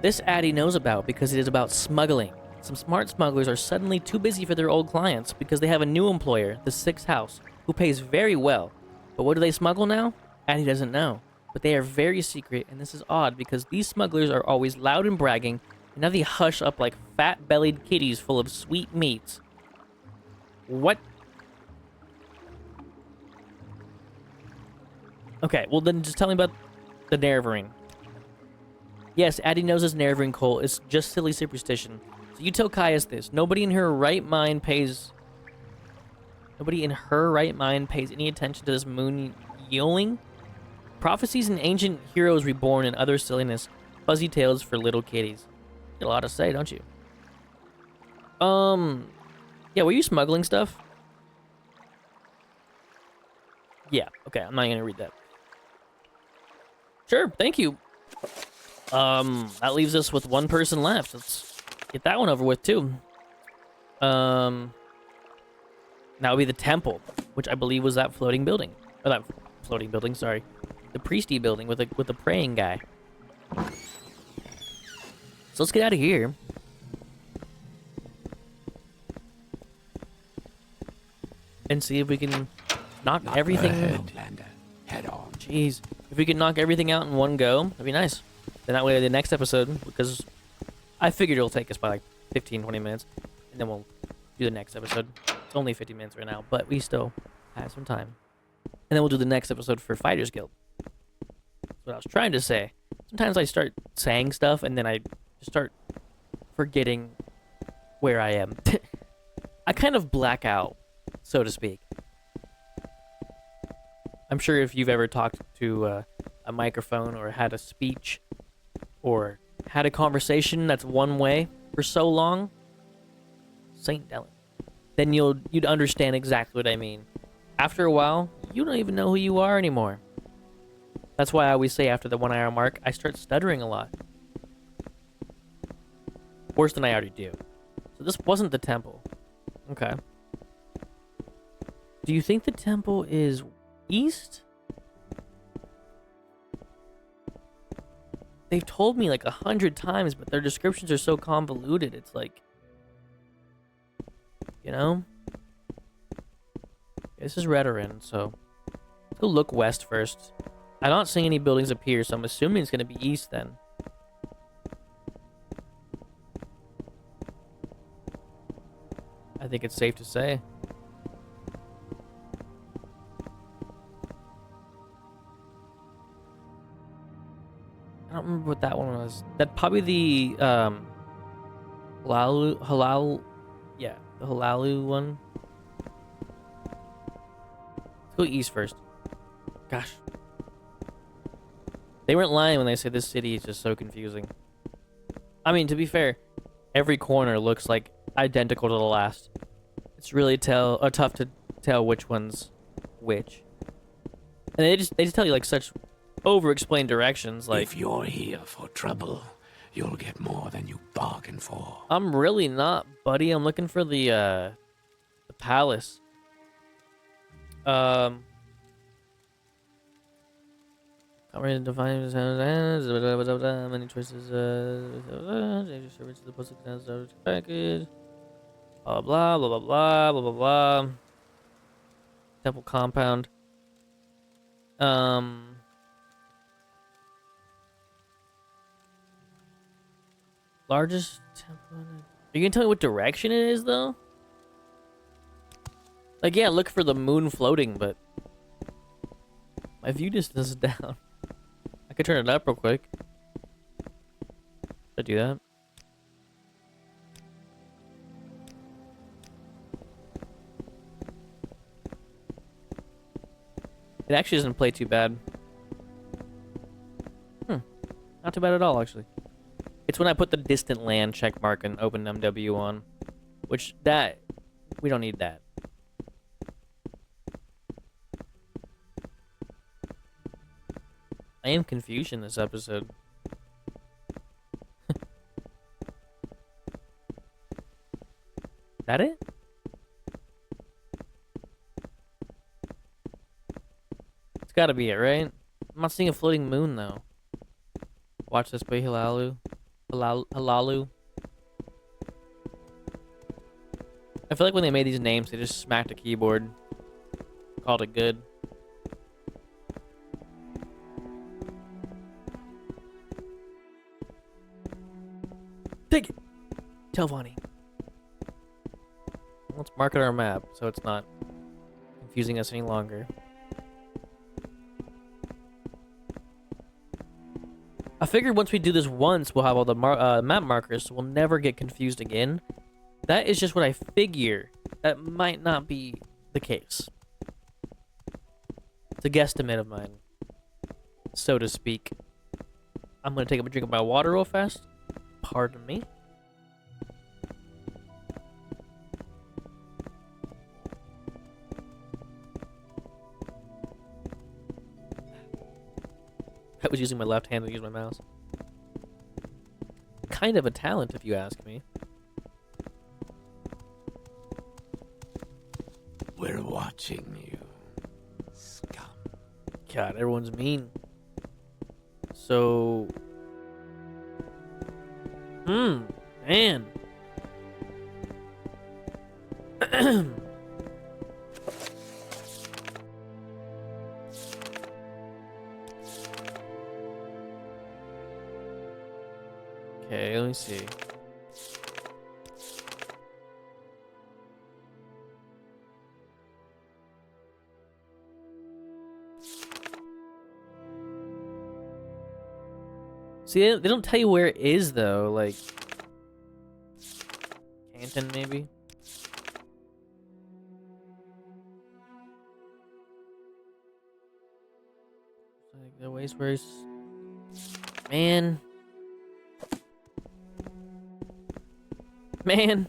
This Addie knows about because it is about smuggling. Some smart smugglers are suddenly too busy for their old clients because they have a new employer, the 6th house, who pays very well. But what do they smuggle now? Addie doesn't know. But they are very secret, and this is odd because these smugglers are always loud and bragging, and now they hush up like fat-bellied kitties full of sweet meats. What? Okay, well then just tell me about the Nerevarine. Yes, Addie knows this Nerevarine, Cole. It's just silly superstition. So you tell Caius this. Nobody in her right mind pays any attention to this moon yowling. Prophecies and ancient heroes reborn and other silliness. Fuzzy tales for little kiddies. Got a lot to say, don't you? Yeah, were you smuggling stuff? Yeah, okay, I'm not gonna read that. Sure, thank you. That leaves us with one person left. Let's get that one over with, too. That would be the temple, which I believe was that floating building. Or that floating building, sorry. The priesty building with the praying guy. So let's get out of here. And see if we can knock everything out. Head on. Jeez. If we could knock everything out in one go, that'd be nice. Then that way the next episode, because I figured it'll take us by like 15, 20 minutes, and then we'll do the next episode. It's only 50 minutes right now, but we still have some time. And then we'll do the next episode for Fighters Guild. That's what I was trying to say. Sometimes I start saying stuff, and then I just start forgetting where I am. I kind of black out, so to speak. I'm sure if you've ever talked to a microphone or had a speech or had a conversation that's one way for so long, St. Dylan. then you'd understand exactly what I mean. After a while, you don't even know who you are anymore. That's why I always say after the 1 hour mark, I start stuttering a lot. Worse than I already do. So this wasn't the temple. Okay. Do you think the temple is east? They've told me like 100 times, but their descriptions are so convoluted. It's like, you know? This is Redoran, so let's go look west first. I'm not seeing any buildings appear, so I'm assuming it's going to be east then. I think it's safe to say. I don't remember what that one was. That probably the yeah, the Halalu one. Let's go east first. Gosh. They weren't lying when they said this city is just so confusing. I mean, to be fair, every corner looks like identical to the last. It's really tough to tell which one's which. And they just tell you like such over-explained directions, like... If you're here for trouble, you'll get more than you bargain for. I'm really not, buddy. I'm looking for the palace. I'm ready to define many choices. Services the post package. Blah blah blah blah blah blah blah blah. Temple compound. Largest temple. Are you gonna tell me what direction it is, though? Like, yeah, look for the moon floating, but my view distance is down. I could turn it up real quick. Should I do that? It actually doesn't play too bad. Not too bad at all, actually. It's when I put the distant land check mark and open MW on. Which, we don't need that. I am confused in this episode. That it? It's gotta be it, right? I'm not seeing a floating moon, though. Watch this, by Halalu. Halalu. I feel like when they made these names, they just smacked a keyboard. Called it good. Take it! Telvanni. Let's mark it on our map so it's not confusing us any longer. I figured once we do this once, we'll have all the map markers, so we'll never get confused again. That is just what I figure. That might not be the case. It's a guesstimate of mine, so to speak. I'm gonna take a drink of my water real fast. Pardon me. I was using my left hand to use my mouse. Kind of a talent, if you ask me. We're watching you, scum. God, everyone's mean. So... man. Okay, let me see. See, they don't tell you where it is, though. Like, Canton, maybe? Like, the ways where he's... Man. Man.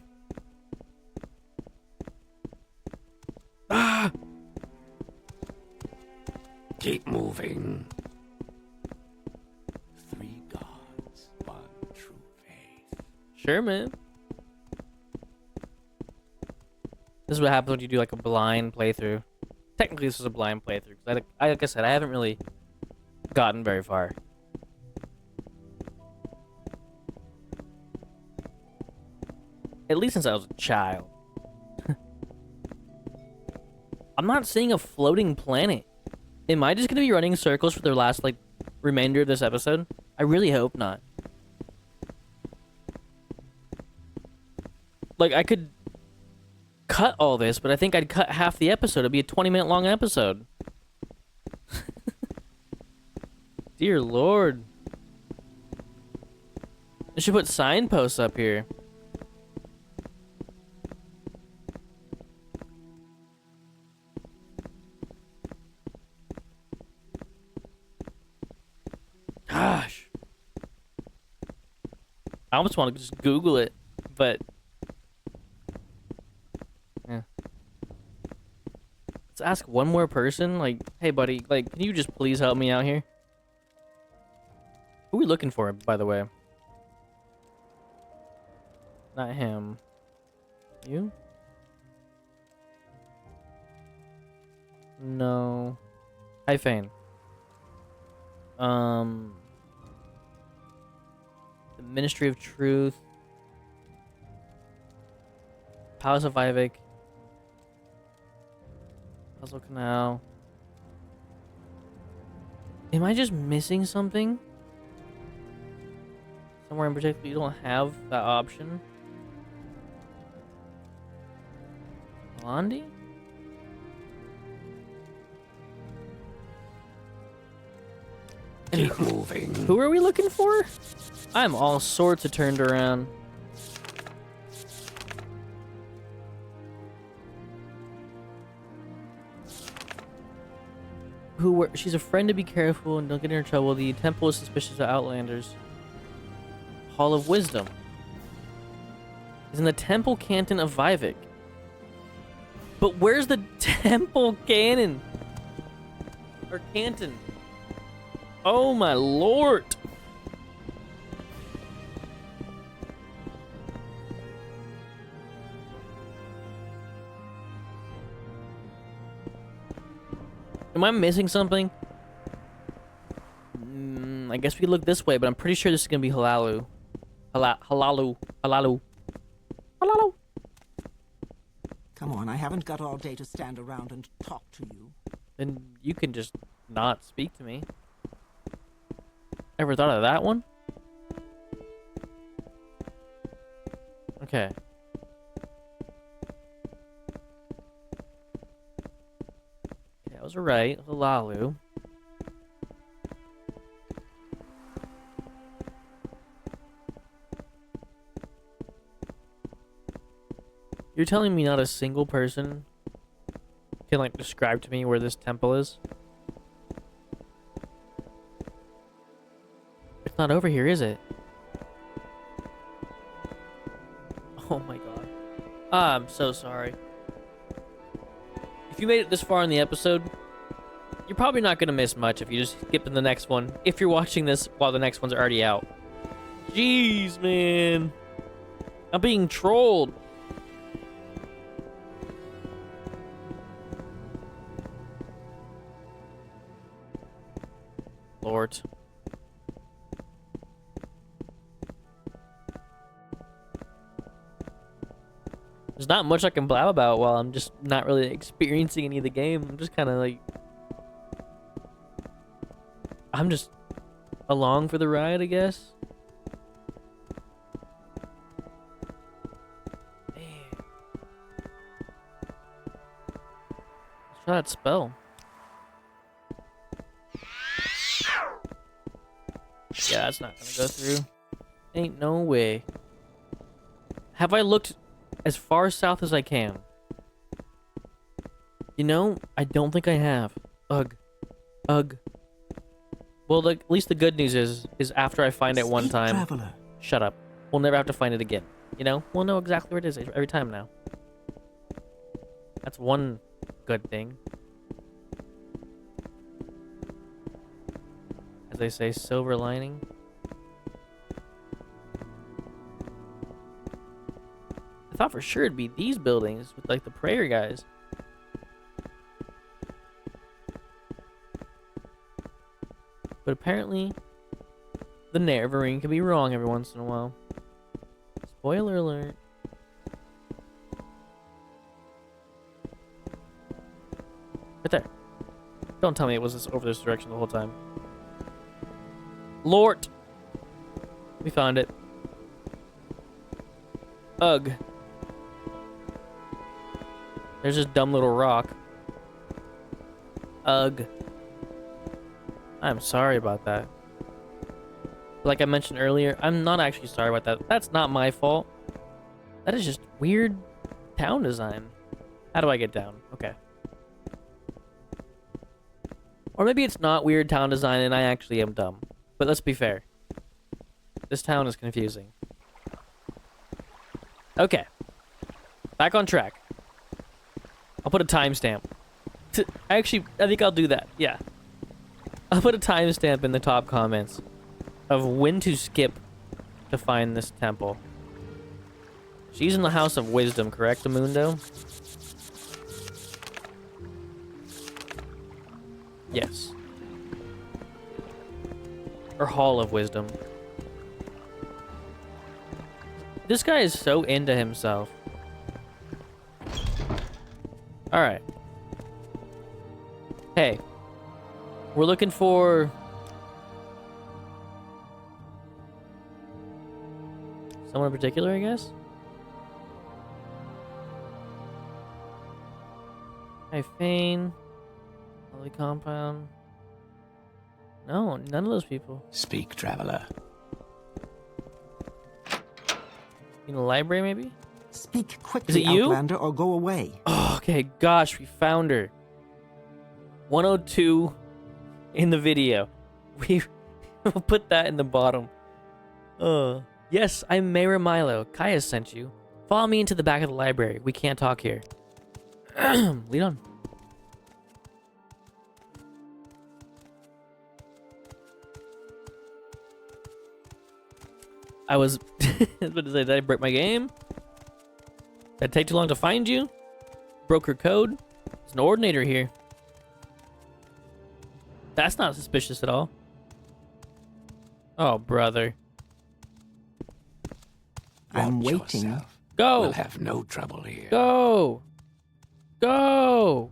Sure, man. This is what happens when you do like a blind playthrough. Technically, this is a blind playthrough. Like I said, I haven't really gotten very far. At least since I was a child. I'm not seeing a floating planet. Am I just gonna be running circles for the last, like, remainder of this episode? I really hope not. Like, I could cut all this, but I think I'd cut half the episode. It'd be a 20-minute long episode. Dear Lord. I should put signposts up here. Gosh. I almost want to just Google it, but yeah. Let's ask one more person. Like, hey, buddy, like, can you just please help me out here? Who are we looking for, by the way? Not him. You? No. Hi, Fane. The Ministry of Truth. Palace of Vivec. Puzzle Canal. Am I just missing something? Somewhere in particular you don't have that option? Blondie? Keep moving. Who are we looking for? I'm all sorts of turned around. She's a friend to be careful and don't get in trouble. The temple is suspicious of outlanders. Hall of Wisdom is in the Temple Canton of Vivec. But where's the Temple Cannon? Or Canton? Oh my lord! Am I missing something? I guess we could look this way, but I'm pretty sure this is gonna be Halalu. Halalu. Halalu. Halalu. Come on, I haven't got all day to stand around and talk to you. Then you can just not speak to me. Ever thought of that one? Okay. Okay, I was right. Halalu. You're telling me not a single person can, like, describe to me where this temple is? It's not over here, is it? Oh my god. I'm so sorry. If you made it this far in the episode, you're probably not going to miss much if you just skip to the next one. If you're watching this while the next one's already out. Jeez, man. I'm being trolled. Lord. There's not much I can blab about while I'm just not really experiencing any of the game. I'm just kind of like... I'm just along for the ride, I guess. Man. Let's try that spell. Yeah, that's not gonna go through. Ain't no way. Have I looked as far south as I can? You know, I don't think I have. Ugh. Ugh. Well, at least the good news is after I find it one time... Traveler. Shut up. We'll never have to find it again. You know? We'll know exactly where it is every time now. That's one good thing. As they say, silver lining. I thought for sure it'd be these buildings with like the prayer guys. But apparently, the Neverine can be wrong every once in a while. Spoiler alert. Right there. Don't tell me it was over this direction the whole time. Lort! We found it. Ugh. There's this dumb little rock. Ugh. I'm sorry about that. Like I mentioned earlier, I'm not actually sorry about that. That's not my fault. That is just weird town design. How do I get down? Okay. Or maybe it's not weird town design and I actually am dumb. But let's be fair. This town is confusing. Okay. Back on track. I'll put a timestamp. Actually, I think I'll do that. Yeah. I'll put a timestamp in the top comments of when to skip to find this temple. She's in the House of Wisdom, correct, Amundo? Yes. Or Hall of Wisdom. This guy is so into himself. Alright. Hey. We're looking for... someone in particular, I guess? Hey, Fane. Holy Compound. No, none of those people. Speak, traveler. In the library, maybe? Speak Is quickly, it you? Outlander, or go away. Oh, okay, gosh, we found her. 102 in the video. We'll put that in the bottom. Yes, I'm Mayra Milo. Cauis sent you. Follow me into the back of the library. We can't talk here. Lead on. I was about to say, did I break my game? Did it take too long to find you? Broke her code? There's an ordinator here. That's not suspicious at all. Oh, brother. I'm Watch waiting. yourself. Go! We'll have no trouble here. Go! Go!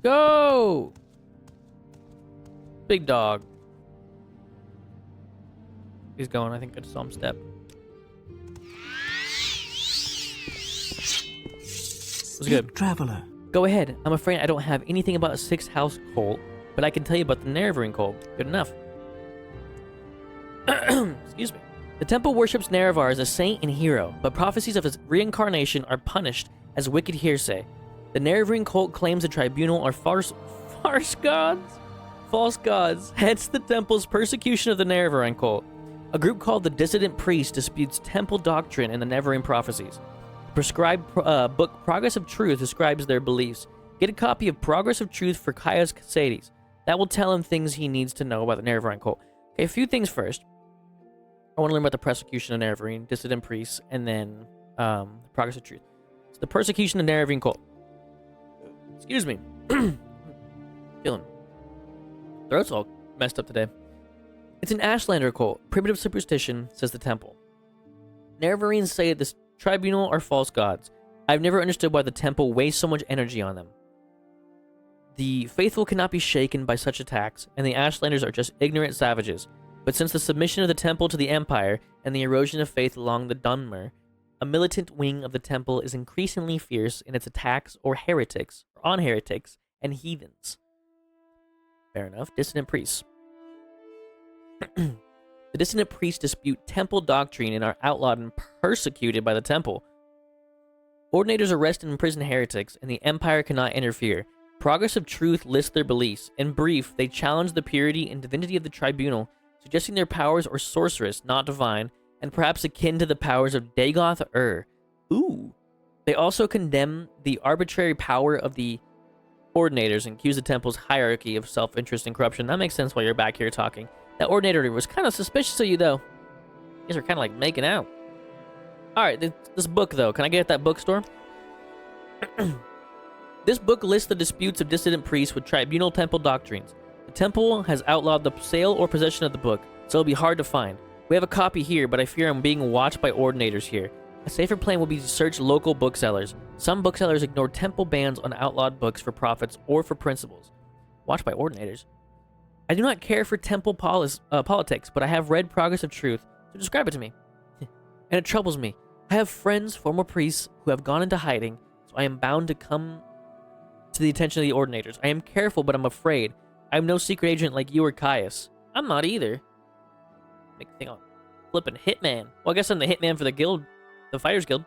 Go! Big dog. He's going. I think I just saw him step. Was good. Traveler. Go ahead. I'm afraid I don't have anything about a sixth house cult, but I can tell you about the Neverine cult. Good enough. Excuse me. The temple worships Nerevar as a saint and hero, but prophecies of his reincarnation are punished as wicked hearsay. The Neverine cult claims the tribunal are false gods, hence the temple's persecution of the Neverine cult. A group called the Dissident Priest disputes temple doctrine and the Neverine prophecies. The prescribed book Progress of Truth describes their beliefs. Get a copy of Progress of Truth for Caius Casades. That will tell him things he needs to know about the Neverine cult. Okay, a few things first. I want to learn about the persecution of Neverine, Dissident Priests, and then Progress of Truth. So the persecution of the Neverine cult. Excuse me. Feeling. Throat's all messed up today. It's an Ashlander cult. Primitive superstition, says the temple. Neverines say this tribunal are false gods. I've never understood why the temple wastes so much energy on them. The faithful cannot be shaken by such attacks, and the Ashlanders are just ignorant savages. But since the submission of the temple to the Empire and the erosion of faith along the Dunmer, a militant wing of the temple is increasingly fierce in its attacks on heretics and heathens. Fair enough. Dissident priests. The Dissident priests dispute temple doctrine and are outlawed and persecuted by the temple. Ordinators arrest and imprison heretics, and the Empire cannot interfere. Progress of Truth lists their beliefs. In brief, they challenge the purity and divinity of the tribunal, suggesting their powers are sorcerous, not divine, and perhaps akin to the powers of Dagoth Ur. Ooh. They also condemn the arbitrary power of the Ordinators and accuse the temple's hierarchy of self-interest and corruption. That makes sense while you're back here talking. That Ordinator was kind of suspicious of you, though. You guys are kind of like making out. All right, this book though. Can I get at that bookstore? This book lists the disputes of dissident priests with tribunal temple doctrines. The temple has outlawed the sale or possession of the book, so it'll be hard to find. We have a copy here, but I fear I'm being watched by ordinators here. A safer plan will be to search local booksellers. Some booksellers ignore temple bans on outlawed books for profits or for principles. Watched by ordinators. I do not care for temple politics, but I have read Progress of Truth, so describe it to me. And it troubles me. I have friends, former priests, who have gone into hiding, so I am bound to come to the attention of the ordinators. I am careful, but I'm afraid. I am no secret agent like you or Cauis. I'm not either. Make a thing on flipping hitman. Well, I guess I'm the hitman for the guild, the Fighters Guild.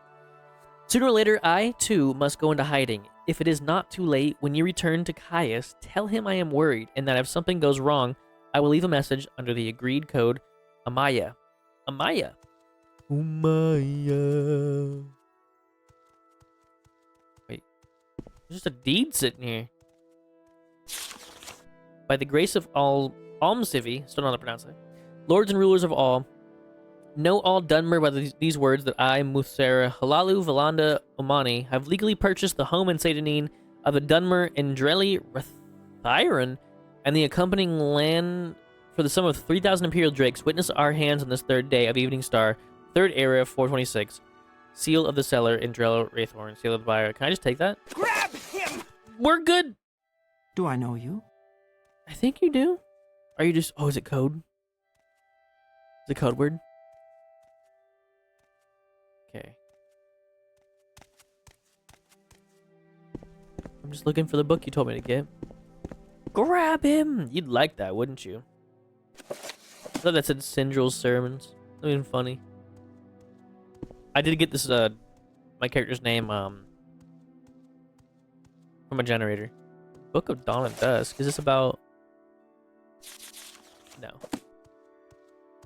Sooner or later, I, too, must go into hiding. If it is not too late, when you return to Cauis, tell him I am worried, and that if something goes wrong, I will leave a message under the agreed code, Amaya. Amaya. Amaya. Wait. There's just a deed sitting here. By the grace of all Almsivi, still not how to pronounce it, lords and rulers of all, know all Dunmer by these words that I, Muthsera, Halalu, Valanda, Omani, have legally purchased the home and Satanine of the Dunmer and Dreli Rathiron and the accompanying land for the sum of 3,000 Imperial Drakes. Witness our hands on this third day of Evening Star, third era, 426. Seal of the seller in Drell Wraithorn, seal of the buyer. Can I just take that? Grab him! We're good! Do I know you? I think you do. Are you just... Oh, is it code? Is it code word? Okay. I'm just looking for the book you told me to get. Grab him! You'd like that, wouldn't you? I thought that said Syndrel's Sermons. I mean, funny. I did get this, my character's name, from a generator. Book of Dawn and Dusk. Is this about... No.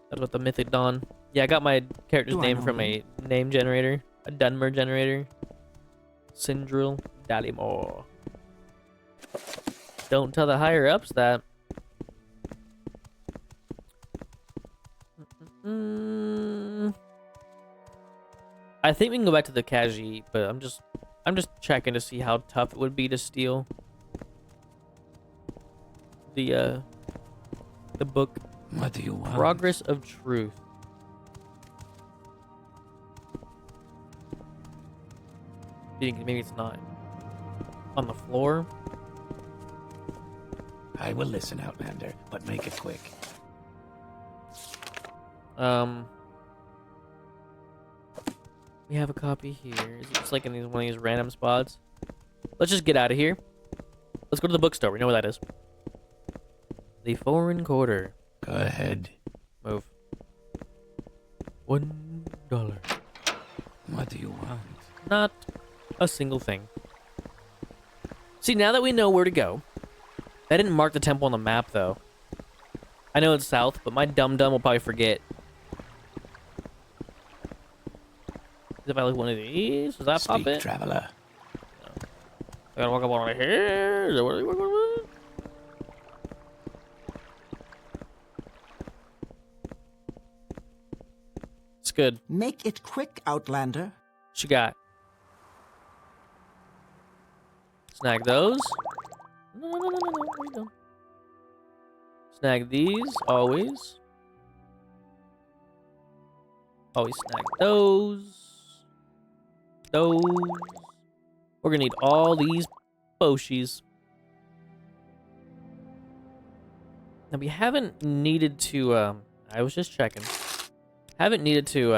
That's about the Mythic Dawn. Yeah, I got my character's name from a name generator. A Dunmer generator. Syndrel Dalimore. Don't tell the higher ups that. I think we can go back to the Kaji, but I'm just checking to see how tough it would be to steal the book. What do you want? Progress of Truth. You think maybe it's not on the floor? I will listen, Outlander, but make it quick. We have a copy here. Is it just like in one of these random spots? Let's just get out of here. Let's go to the bookstore. We know where that is. The Foreign Quarter. Go ahead. Move. $1. What do you want? Not a single thing. See, now that we know where to go, I didn't mark the temple on the map, though. I know it's south, but my dum-dum will probably forget. If I look one of these, does that pop Speak, it? traveler. No. I gotta walk up on right here. Is that what we're going with? It's good. Make it quick, Outlander. What you got? Snag those. No. Where you going? Snag these, always. Always snag those. Those. We're gonna need all these Boshies. Now we haven't needed to, I was just checking. Haven't needed to,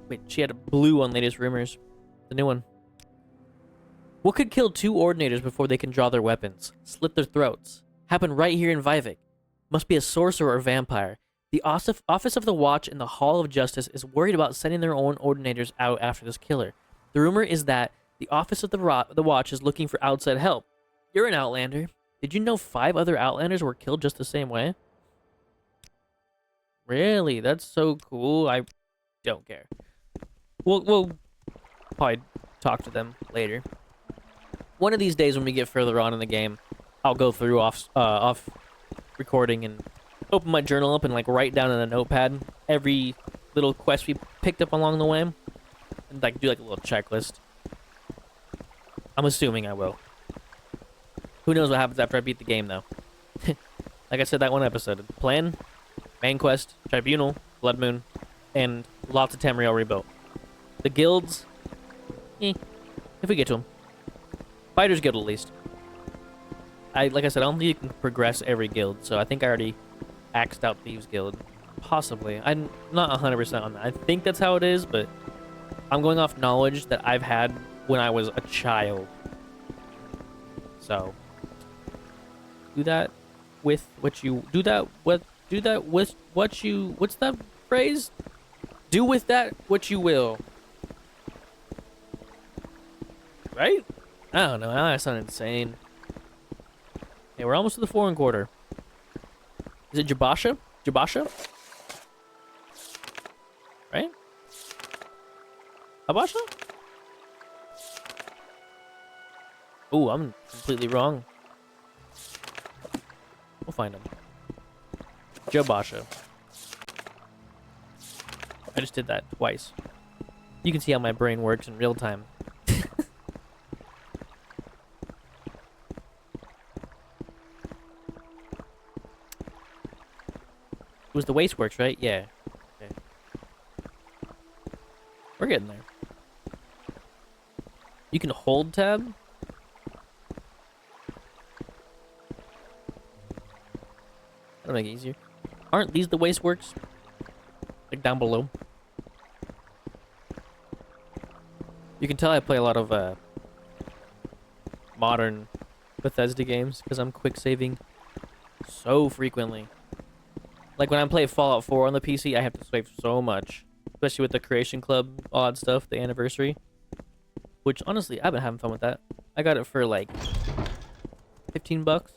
wait, she had a blue on latest rumors. The new one. What could kill 2 Ordinators before they can draw their weapons? Slit their throats. Happened right here in Vivec. Must be a sorcerer or vampire. The Office of the Watch in the Hall of Justice is worried about sending their own Ordinators out after this killer. The rumor is that the Office of the Watch is looking for outside help. You're an Outlander. Did you know 5 other Outlanders were killed just the same way? Really? That's so cool. I don't care. We'll probably talk to them later. One of these days when we get further on in the game, I'll go through off recording and open my journal up and like write down in a notepad every little quests we picked up along the way, and like do like a little checklist. I'm assuming I will. Who knows what happens after I beat the game, though. Like I said that one episode. Plan, main quest, Tribunal, Blood Moon, and lots of Tamriel rebuilt. The guilds, if we get to them. Fighters Guild, at least. Like I said, I don't think you can progress every guild, so I think I already axed out Thieves Guild. Possibly. I'm not 100% on that. I think that's how it is, but I'm going off knowledge that I've had when I was a child. So, do that with what you... Do that with what you... What's that phrase? Do with that what you will. Right? I don't know. I sound insane. Hey, we're almost to the foreign quarter. Is it Jabasha? Jabasha? Right? Habasha? Ooh, I'm completely wrong. We'll find him. Jabasha. I just did that twice. You can see how my brain works in real time. It was the Wasteworks, right? Yeah. Okay. We're getting there. You can hold tab? That'll make it easier. Aren't these the Wasteworks? Like down below? You can tell I play a lot of modern Bethesda games because I'm quick saving so frequently. Like when I play Fallout 4 on the PC, I have to save so much. Especially with the Creation Club odd stuff, the anniversary. Which, honestly, I've been having fun with that. I got it for like 15 bucks.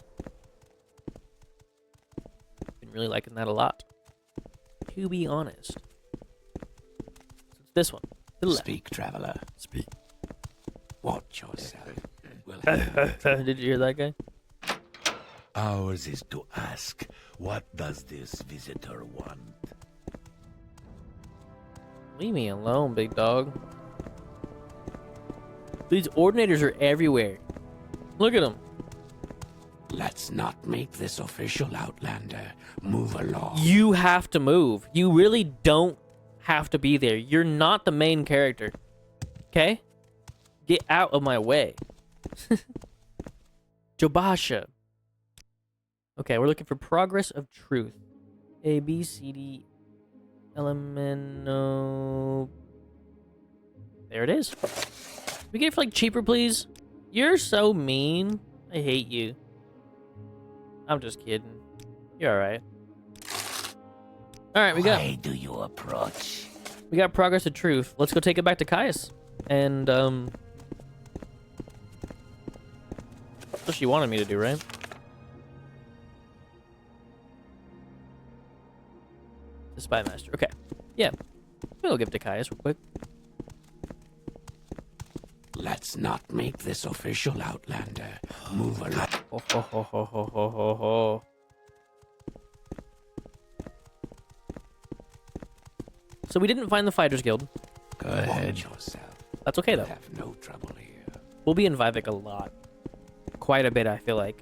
Been really liking that a lot. To be honest. So it's this one. To the left. Speak, traveler. Speak. Watch yourself. We'll have Did you hear that guy? Ours is to ask, what does this visitor want? Leave me alone, big dog. These ordinators are everywhere. Look at them. Let's not make this official, Outlander. Move along. You have to move. You really don't have to be there. You're not the main character. Okay? Get out of my way. Jabasha. Okay, we're looking for progress of truth. A, B, C, D, Elemento. There it is. Can we get it for like cheaper, please? You're so mean. I hate you. I'm just kidding. You're alright. Alright, we got... Why do you approach? We got progress of truth. Let's go take it back to Cauis. And, that's what she wanted me to do, right? The Spy Master. Okay. Yeah. We'll give it to Cauis real quick. Let's not make this official, Outlander. Move along. Ho, ho, ho, ho, ho, ho, ho, ho. So we didn't find the Fighters Guild. Go ahead yourself. That's okay, though. We'll have no trouble here. We'll be in Vivec a lot. Quite a bit, I feel like.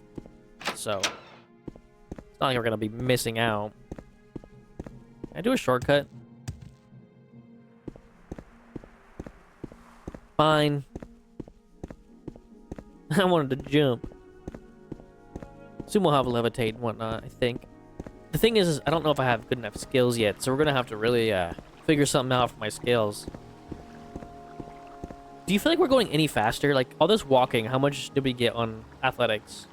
So, it's not like we're going to be missing out. Can I do a shortcut? Fine. I wanted to jump. Soon we'll have levitate and whatnot, I think. The thing is I don't know if I have good enough skills yet, so we're going to have to really figure something out for my skills. Do you feel like we're going any faster? Like, all this walking, how much did we get on athletics?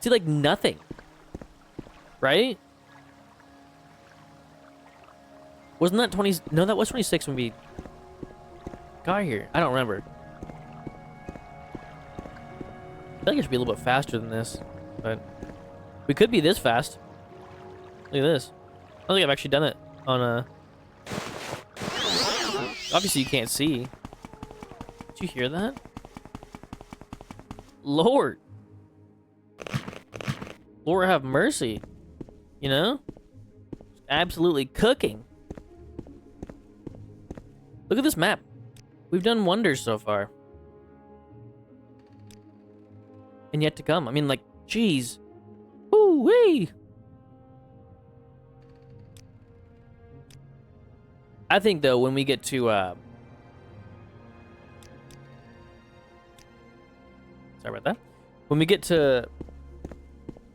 See, like, nothing. Right? Wasn't that 20... No, that was 26 when we got here. I don't remember. I feel like it should be a little bit faster than this, but we could be this fast. Look at this. I don't think I've actually done it on a... Obviously, you can't see. Did you hear that? Lord. Lord have mercy. You know? Absolutely cooking. Look at this map. We've done wonders so far. And yet to come. I mean, like, jeez. Woo-wee! I think, though, when we get to, sorry about that. When we get to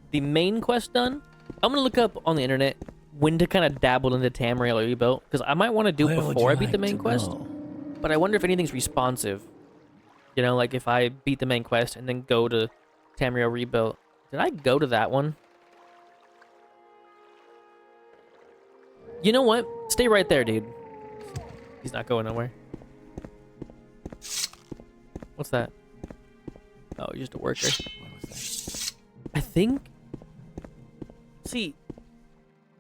the main quest done, I'm gonna look up on the internet when to kind of dabble into Tamriel Rebuilt, because I might want to do it before I beat the main quest. But I wonder if anything's responsive. You know, like if I beat the main quest and then go to Tamriel Rebuilt. Did I go to that one? You know what? Stay right there, dude. He's not going nowhere. What's that? Oh, you're just a worker. What was I think... See,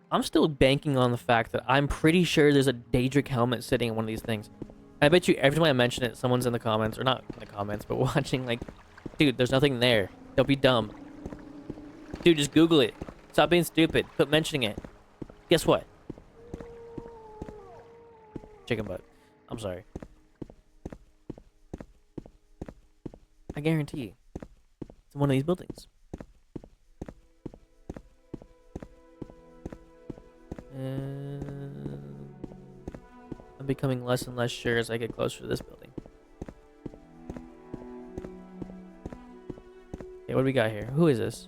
I'm still banking on the fact that I'm pretty sure there's a Daedric helmet sitting in one of these things. I bet you every time I mention it, someone's in the comments, or not in the comments, but watching, like, dude, there's nothing there. Don't be dumb. Dude, just Google it. Stop being stupid. Quit mentioning it. Guess what? Chicken butt. I'm sorry. I guarantee you. It's in one of these buildings. I'm becoming less and less sure as I get closer to this building. Okay, what do we got here? Who is this?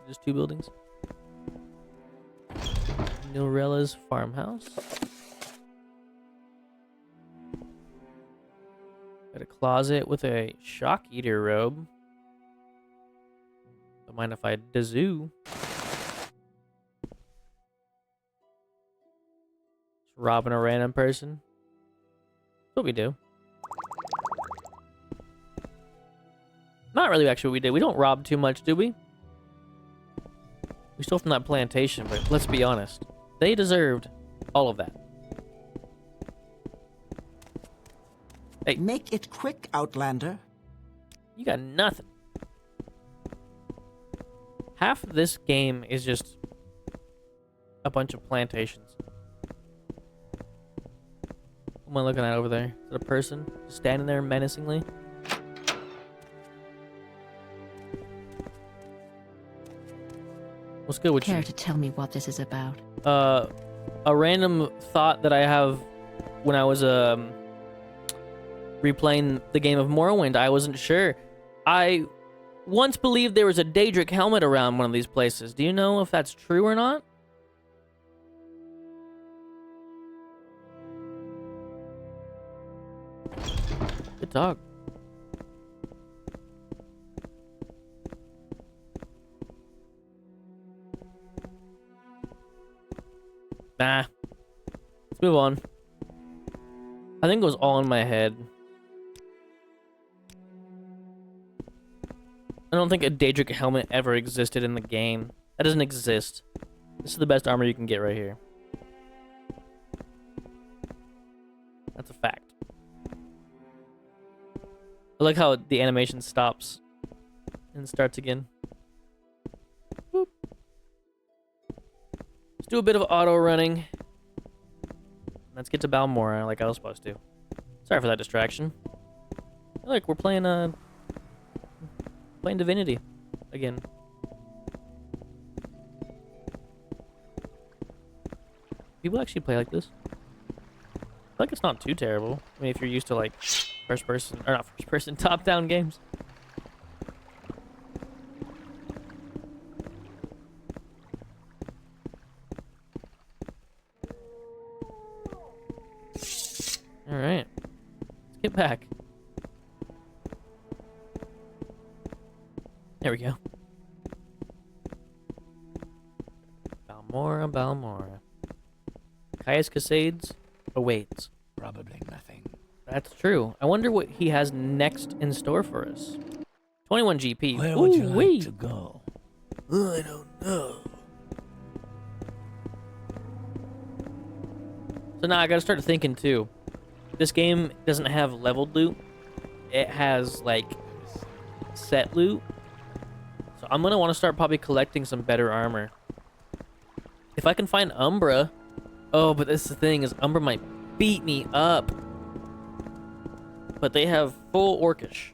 Just two buildings. Norella's farmhouse. Got a closet with a shock eater robe. Don't mind if I dazoo. Just robbing a random person. That's what we do. Not really actually what we did. We don't rob too much, do we? We stole from that plantation, but let's be honest. They deserved all of that. Hey. Make it quick, Outlander. You got nothing. Half of this game is just a bunch of plantations. What am I looking at over there? Is it a person just standing there menacingly? What's good with you? Care to tell me what this is about? A random thought that I have when I was replaying the game of Morrowind. I wasn't sure. I once believed there was a Daedric helmet around one of these places. Do you know if that's true or not? Good dog. Nah. Let's move on. I think it was all in my head. I don't think a Daedric helmet ever existed in the game. That doesn't exist. This is the best armor you can get right here. That's a fact. I like how the animation stops and starts again. Boop. Let's do a bit of auto running. Let's get to Balmora like I was supposed to. Sorry for that distraction. Look, we're playing Divinity again. People actually play like this? I feel like it's not too terrible. I mean, if you're used to like first person, or not first person, top down games. Alright. Let's get back. There we go. Balmora. Cauis Cascades awaits. Probably nothing. That's true. I wonder what he has next in store for us. 21 GP. Where would you Ooh-wee. like to go? I don't know. So now I gotta start thinking too. This game doesn't have leveled loot. It has like set loot. So I'm gonna want to start probably collecting some better armor. If I can find Umbra... Oh, but this is the thing, is Umbra might beat me up. But they have full Orcish.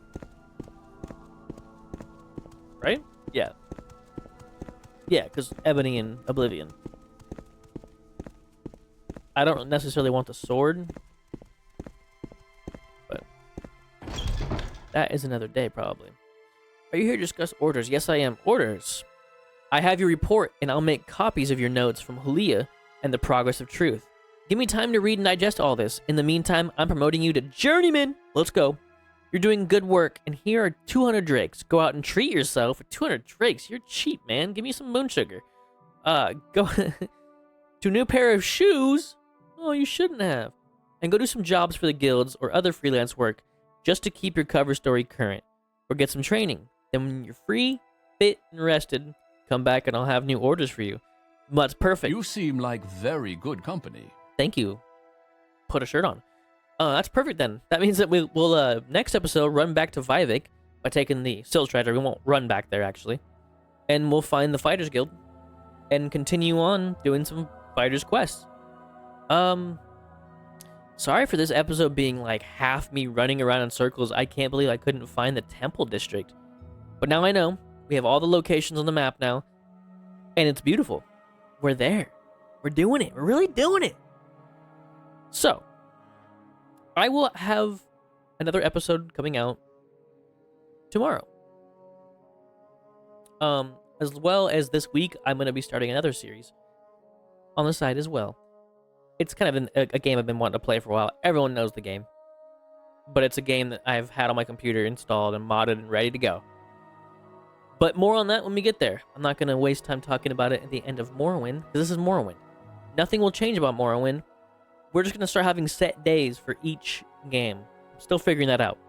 Right? Yeah. Yeah, because Ebony and Oblivion. I don't necessarily want the sword. But that is another day, probably. Are you here to discuss orders? Yes, I am. Orders. I have your report, and I'll make copies of your notes from Hulia and the Progress of Truth. Give me time to read and digest all this. In the meantime, I'm promoting you to Journeyman. Let's go. You're doing good work, and here are 200 drakes. Go out and treat yourself with 200 drakes. You're cheap, man. Give me some moon sugar. Go to a new pair of shoes. Oh, you shouldn't have. And go do some jobs for the guilds or other freelance work just to keep your cover story current. Or get some training. Then when you're free, fit, and rested, come back and I'll have new orders for you. That's perfect. You seem like very good company. Thank you. Put a shirt on. That's perfect then. That means that we'll next episode run back to Vivec by taking the Sill Strider. We won't run back there actually. And we'll find the Fighters Guild and continue on doing some Fighters quests. Sorry for this episode being like half me running around in circles. I can't believe I couldn't find the Temple District. But now I know. We have all the locations on the map now. And it's beautiful. We're there. We're doing it. We're really doing it. So, I will have another episode coming out tomorrow. As well as this week, I'm going to be starting another series on the side as well. It's kind of a game I've been wanting to play for a while. Everyone knows the game. But it's a game that I've had on my computer installed and modded and ready to go. But more on that when we get there. I'm not going to waste time talking about it at the end of Morrowind, because this is Morrowind. Nothing will change about Morrowind. We're just going to start having set days for each game. I'm still figuring that out.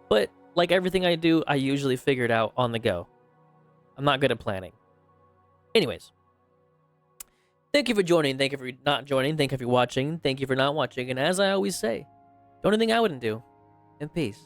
But like everything I do, I usually figure it out on the go. I'm not good at planning. Anyways. Thank you for joining. Thank you for not joining. Thank you for watching. Thank you for not watching. And as I always say, do anything I wouldn't do. And peace.